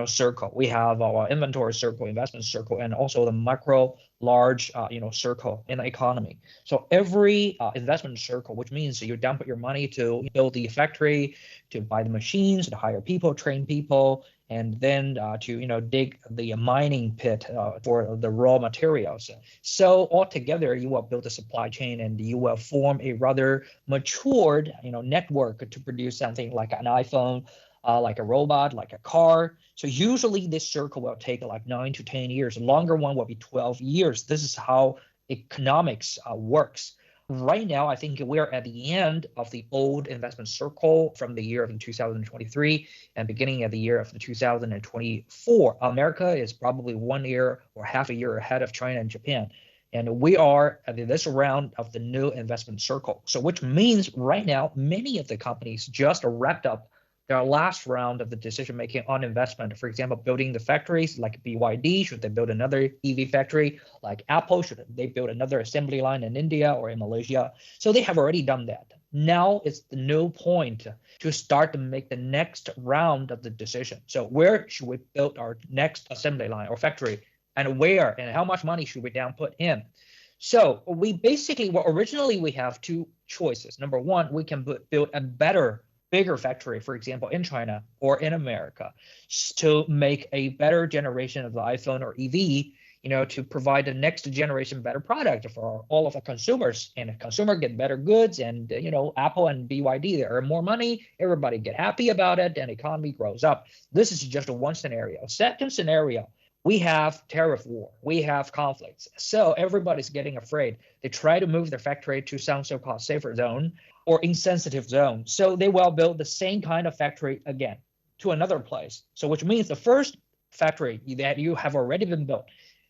circle. We have our inventory circle, investment circle, and also the macro large circle in the economy. So every investment circle, which means you dump your money to build the factory, to buy the machines, to hire people, train people, and then to dig the mining pit for the raw materials. So altogether, you will build a supply chain, and you will form a rather matured network to produce something like an iPhone, like a robot, like a car. So usually this circle will take like 9 to 10 years. A longer one will be 12 years. This is how economics works. Right now, I think we're at the end of the old investment circle from the year of 2023 and beginning of the year of 2024. America is probably 1 year or half a year ahead of China and Japan. And we are at this round of the new investment circle. So which means right now, many of the companies just wrapped up their last round of the decision making on investment. For example, building the factories like BYD, should they build another EV factory? Like Apple, should they build another assembly line in India or in Malaysia? So they have already done that. Now it's the new point to start to make the next round of the decision. So where should we build our next assembly line or factory, and where and how much money should we down put in? So we basically, originally we have two choices. Number one, we can build a bigger factory, for example, in China or in America, to make a better generation of the iPhone or EV, to provide the next generation better product for all of the consumers, and the consumer get better goods, and Apple and BYD, they earn more money, everybody get happy about it, and economy grows up. This is just one scenario. Second scenario, we have tariff war, we have conflicts, so everybody's getting afraid. They try to move their factory to some so-called safer zone or insensitive zone, so they will build the same kind of factory again to another place. So which means the first factory that you have already been built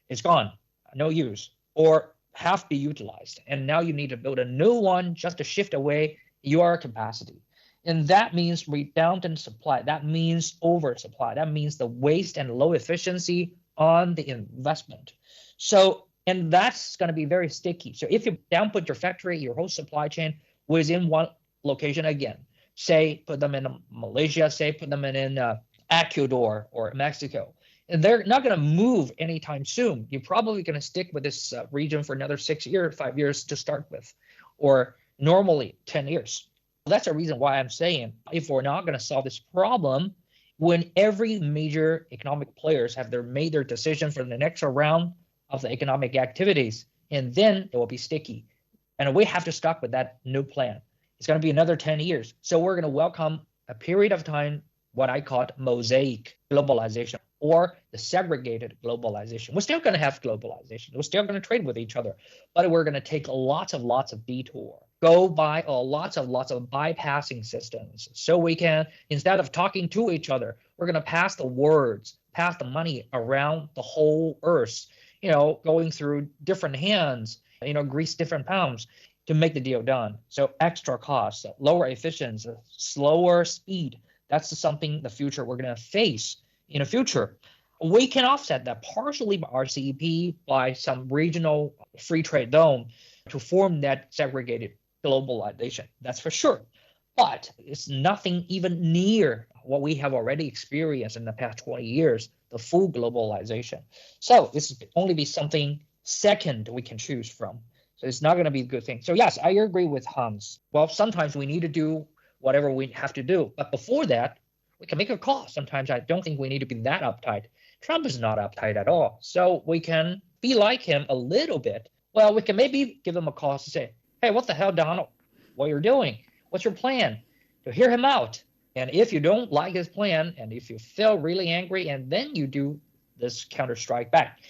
is gone, no use, or half be utilized, and now you need to build a new one just to shift away your capacity. And that means redundant supply, that means oversupply, that means the waste and low efficiency on the investment. So, and that's going to be very sticky. So if you downput your factory, your whole supply chain within one location again, say put them in Malaysia, say put them in Ecuador or Mexico, and they're not going to move anytime soon. You're probably going to stick with this region for another 6 years, 5 years to start with, or normally 10 years. That's the reason why I'm saying if we're not going to solve this problem, when every major economic players have made their decision for the next round of the economic activities, and then it will be sticky. And we have to start with that new plan. It's going to be another 10 years. So we're going to welcome a period of time, what I call mosaic globalization, or the segregated globalization. We're still going to have globalization. We're still going to trade with each other, but we're going to take lots of detour, go by lots of bypassing systems. So we can, instead of talking to each other, we're going to pass the words, pass the money around the whole earth, going through different hands, grease different palms to make the deal done. So extra costs, lower efficiency, slower speed. That's something the future we're going to face in the future. We can offset that partially by RCEP, by some regional free trade zone to form that segregated globalization. That's for sure. But it's nothing even near what we have already experienced in the past 20 years, the full globalization. So this will only be something second we can choose from. So it's not going to be a good thing. So yes, I agree with Hans. Well, sometimes we need to do whatever we have to do. But before that, we can make a call. Sometimes I don't think we need to be that uptight. Trump is not uptight at all. So we can be like him a little bit. Well, we can maybe give him a call to say, hey, what the hell, Donald? What you're doing? What's your plan? To hear him out. And if you don't like his plan, and if you feel really angry, and then you do this counter-strike back,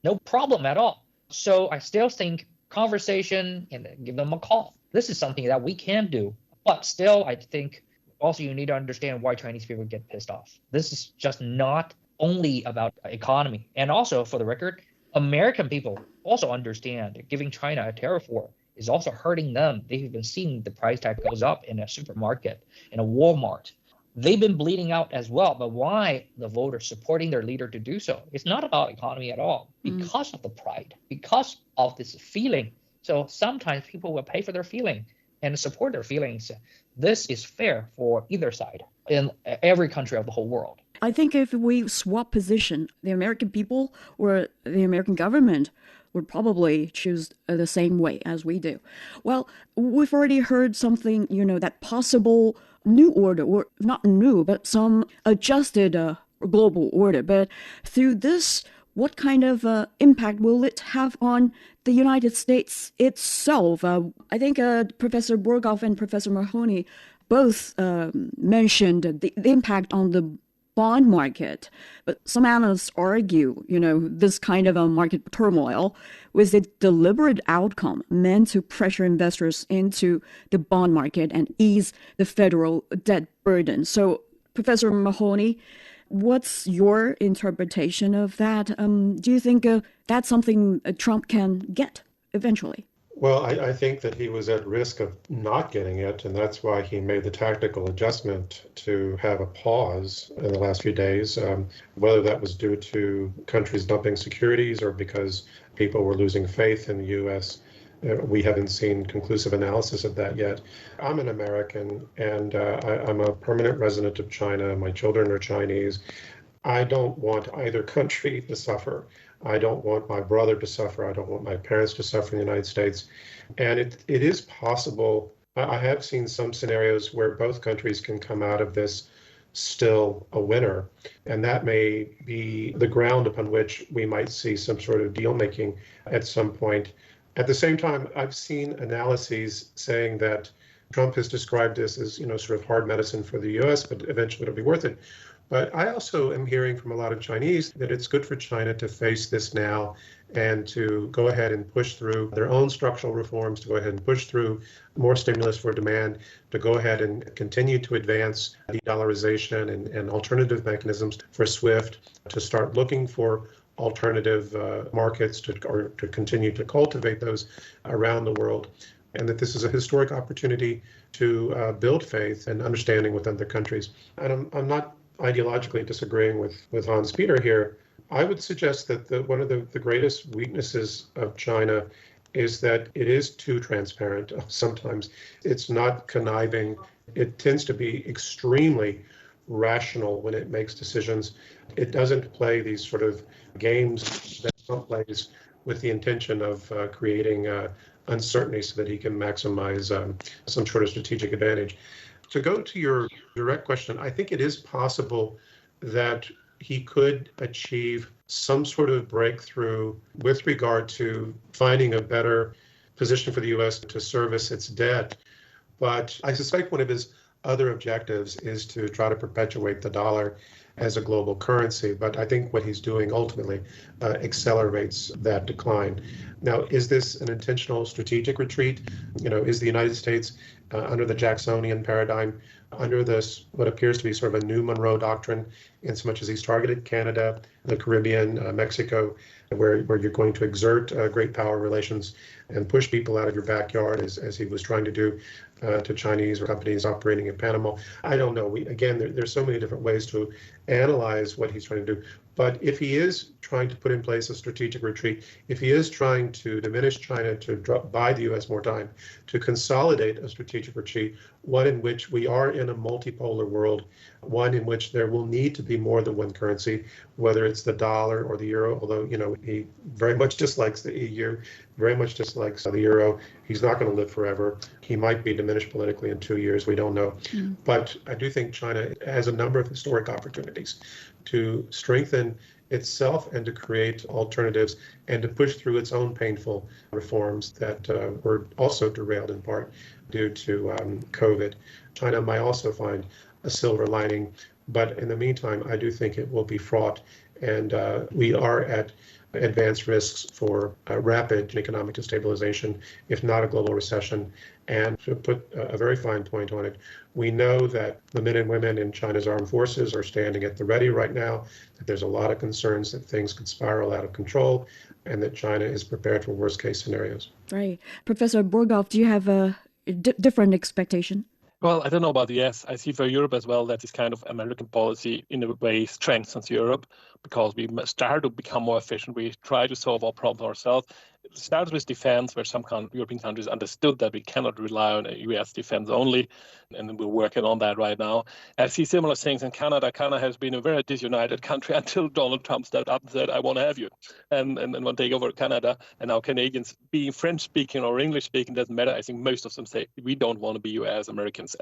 no problem at all. So I still think conversation and give them a call. This is something that we can do. But still, I think also you need to understand why Chinese people get pissed off. This is just not only about economy. And also, for the record, American people also understand giving China a tariff war is also hurting them. They've been seeing the price tag goes up in a supermarket, in a Walmart. They've been bleeding out as well. But why the voters supporting their leader to do so? It's not about economy at all. Because of the pride, because of this feeling. So sometimes people will pay for their feeling and support their feelings. This is fair for either side in every country of the whole world. I think if we swap position, the American people or the American government would probably choose the same way as we do. Well, we've already heard something, that possible new order, or not new, but some adjusted global order. But through this, what kind of impact will it have on the United States itself? I think Professor Burghof and Professor Mahoney both mentioned the impact on the bond market. But some analysts argue, this kind of a market turmoil was a deliberate outcome meant to pressure investors into the bond market and ease the federal debt burden. So, Professor Mahoney, what's your interpretation of that? Do you think that's something Trump can get eventually? Well, I think that he was at risk of not getting it, and that's why he made the tactical adjustment to have a pause in the last few days, whether that was due to countries dumping securities or because people were losing faith in the U.S. We haven't seen conclusive analysis of that yet. I'm an American, and I'm a permanent resident of China. My children are Chinese. I don't want either country to suffer. I don't want my brother to suffer. I don't want my parents to suffer in the United States. And it is possible. I have seen some scenarios where both countries can come out of this still a winner. And that may be the ground upon which we might see some sort of deal making at some point. At the same time, I've seen analyses saying that Trump has described this as, sort of hard medicine for the U.S., but eventually it'll be worth it. But I also am hearing from a lot of Chinese that it's good for China to face this now and to go ahead and push through their own structural reforms, to go ahead and push through more stimulus for demand, to go ahead and continue to advance de-dollarization and alternative mechanisms for SWIFT, to start looking for alternative markets to continue to cultivate those around the world. And that this is a historic opportunity to build faith and understanding with other countries. And I'm not ideologically disagreeing with Hans Peter here. I would suggest that one of the greatest weaknesses of China is that it is too transparent. Sometimes it's not conniving. It tends to be extremely rational when it makes decisions. It doesn't play these sort of games that Trump plays with the intention of creating uncertainty so that he can maximize some sort of strategic advantage. To go to your direct question, I think it is possible that he could achieve some sort of breakthrough with regard to finding a better position for the U.S. to service its debt. But I suspect one of his other objectives is to try to perpetuate the dollar as a global currency. But I think what he's doing ultimately accelerates that decline. Now, is this an intentional strategic retreat? Is the United States under the Jacksonian paradigm, under this what appears to be sort of a new Monroe doctrine, in so much as he's targeted Canada, the Caribbean, Mexico, where you're going to exert great power relations and push people out of your backyard, as he was trying to do to Chinese companies operating in Panama. I don't know. There's so many different ways to analyze what he's trying to do. But if he is trying to put in place a strategic retreat, if he is trying to diminish China to buy the U.S. more time, to consolidate a strategic retreat, one in which we are in a multipolar world, one in which there will need to be more than one currency, whether it's the dollar or the euro, although, he very much dislikes the EU, very much dislikes the euro. He's not going to live forever. He might be diminished politically in 2 years. We don't know. But I do think China has a number of historic opportunities to strengthen itself and to create alternatives and to push through its own painful reforms that were also derailed in part due to COVID. China might also find a silver lining, but in the meantime, I do think it will be fraught, and we are at advanced risks for rapid economic destabilization, if not a global recession. And to put a very fine point on it, we know that the men and women in China's armed forces are standing at the ready right now, that there's a lot of concerns that things could spiral out of control, and that China is prepared for worst case scenarios. Right. Professor Burghof, do you have a different expectation? Well, I don't know about the US. I see for Europe as well that this kind of American policy in a way strengthens Europe because we start to become more efficient. We try to solve our problems ourselves. It started with defense, where some European countries understood that we cannot rely on US defense only, and we're working on that right now. I see similar things in Canada. Canada has been a very disunited country until Donald Trump stepped up and said, I want to have you, and want to take over Canada. And now Canadians, being French-speaking or English-speaking, doesn't matter. I think most of them say, we don't want to be you as Americans,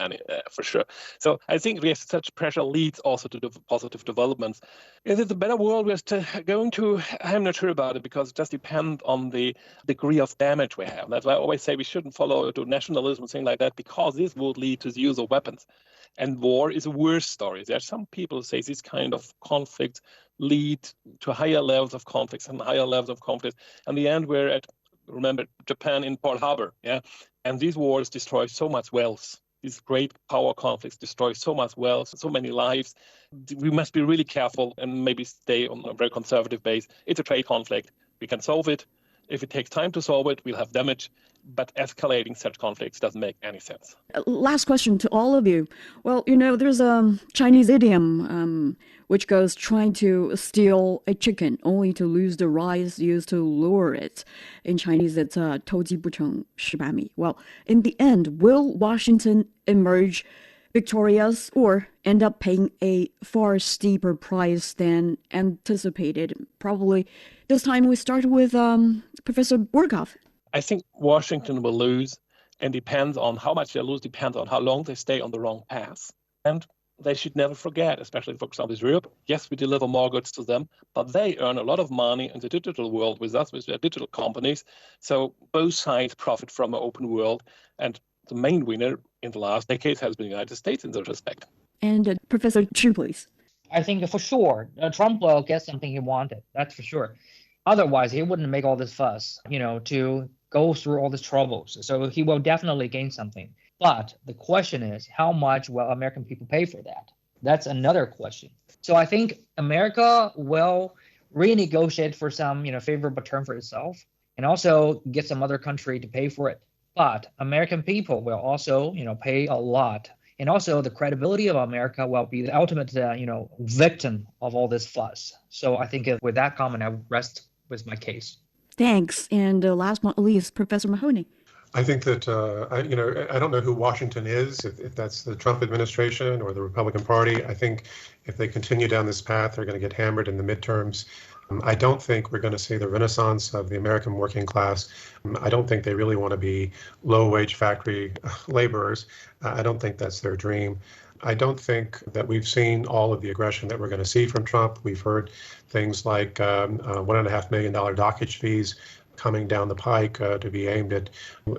for sure. So I think we have such pressure leads also to the positive developments. Is it a better world we're going to? I'm not sure about it, because it just depends on the degree of damage we have. That's why I always say we shouldn't follow to nationalism, things like that, because this would lead to the use of weapons. And war is a worse story. There are some people who say this kind of conflicts lead to higher levels of conflicts and higher levels of conflict. In the end, we're at, remember, Japan in Pearl Harbor, yeah? And these wars destroy so much wealth. These great power conflicts destroy so much wealth, so many lives. We must be really careful and maybe stay on a very conservative base. It's a trade conflict. We can solve it. If it takes time to solve it, we'll have damage. But escalating such conflicts doesn't make any sense. Last question to all of you. Well, there's a Chinese idiom which goes trying to steal a chicken only to lose the rice used to lure it. In Chinese, it's 偷鸡不成蚀把米. Well, in the end, will Washington emerge victorious or end up paying a far steeper price than anticipated? Probably this time we start with Professor Burghof. I think Washington will lose, and depends on how much they lose, depends on how long they stay on the wrong path. And they should never forget, especially for example, Europe. Yes, we deliver more goods to them, but they earn a lot of money in the digital world with us, with their digital companies. So both sides profit from an open world, and the main winner in the last decades has been the United States in this respect. And Professor Chu, please. I think for sure Trump will get something he wanted. That's for sure. Otherwise, he wouldn't make all this fuss, to go through all these troubles. So he will definitely gain something. But the question is, how much will American people pay for that? That's another question. So I think America will renegotiate for some, favorable term for itself, and also get some other country to pay for it. But American people will also, pay a lot. And also the credibility of America will be the ultimate, victim of all this fuss. So I think with that comment, I would rest with my case. Thanks. And last but not least, Professor Mahoney. I think that, I don't know who Washington is, if that's the Trump administration or the Republican Party. I think if they continue down this path, they're going to get hammered in the midterms. I don't think we're going to see the renaissance of the American working class. I don't think they really want to be low-wage factory laborers. I don't think that's their dream. I don't think that we've seen all of the aggression that we're going to see from Trump. We've heard things like $1.5 million dockage fees coming down the pike to be aimed at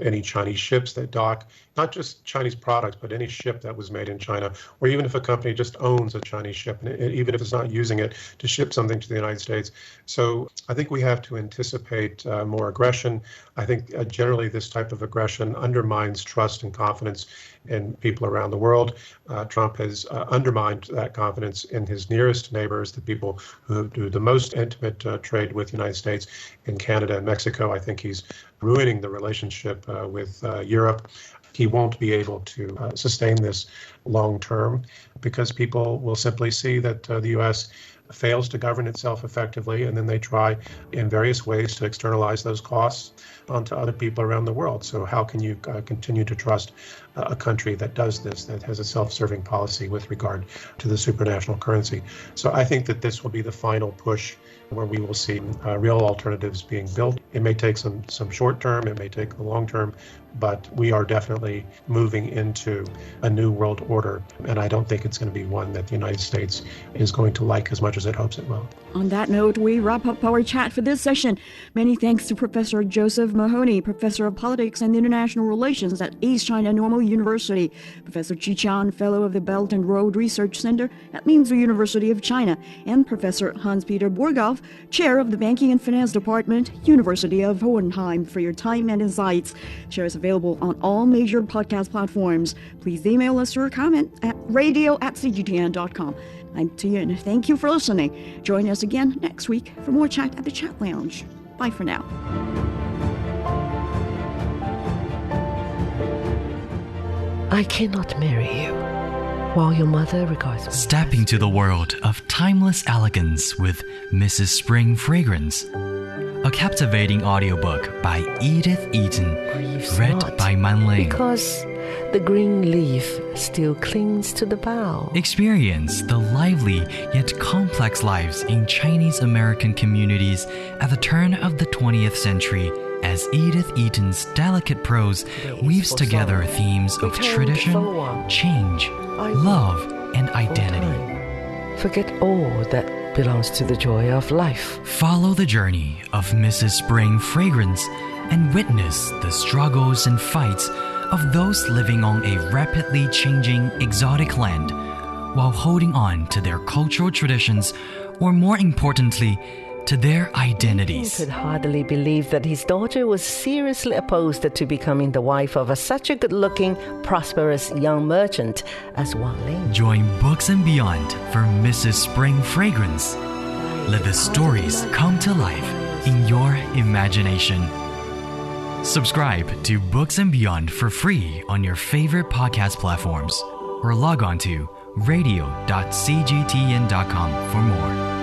any Chinese ships that dock, not just Chinese products, but any ship that was made in China, or even if a company just owns a Chinese ship, and even if it's not using it to ship something to the United States. So I think we have to anticipate more aggression. I think generally this type of aggression undermines trust and confidence in people around the world. Trump has undermined that confidence in his nearest neighbors, the people who do the most intimate trade with the United States, in Canada and Mexico. I think he's ruining the relationship with Europe. He won't be able to sustain this long term because people will simply see that the U.S. fails to govern itself effectively, and then they try in various ways to externalize those costs onto other people around the world. So how can you continue to trust a country that does this, that has a self-serving policy with regard to the supranational currency? So I think that this will be the final push where we will see real alternatives being built. It may take some short term, it may take the long term, but we are definitely moving into a new world order. And I don't think it's going to be one that the United States is going to like as much as it hopes it will. On that note, we wrap up our chat for this session. Many thanks to Professor Josef Mahoney, Professor of Politics and International Relations at East China Normal University, Professor Qiang, Fellow of the Belt and Road Research Center at Minzu University of China, and Professor Hans-Peter Burghof, Chair of the Banking and Finance Department, University of Hohenheim, for your time and insights. Share is available on all major podcast platforms. Please email us your comment at radio@cgtn.com. I'm Tian. Thank you for listening. Join us again next week for more chat at the Chat Lounge. Bye for now. I cannot marry you while your mother regards me. Step into the world of timeless elegance with Mrs. Spring Fragrance, a captivating audiobook by Edith Eaton, read by Man Ling. Because the green leaf still clings to the bough. Experience the lively yet complex lives in Chinese American communities at the turn of the 20th century as Edith Eaton's delicate prose weaves together themes of tradition, change, love, and identity. Forget all that belongs to the joy of life. Follow the journey of Mrs. Spring Fragrance and witness the struggles and fights of those living on a rapidly changing exotic land while holding on to their cultural traditions, or more importantly, to their identities. He could hardly believe that his daughter was seriously opposed to becoming the wife of such a good-looking, prosperous young merchant as Wang Ling. Join Books and Beyond for Mrs. Spring Fragrance. Let the stories come to life in your imagination. Subscribe to Books and Beyond for free on your favorite podcast platforms or log on to radio.cgtn.com for more.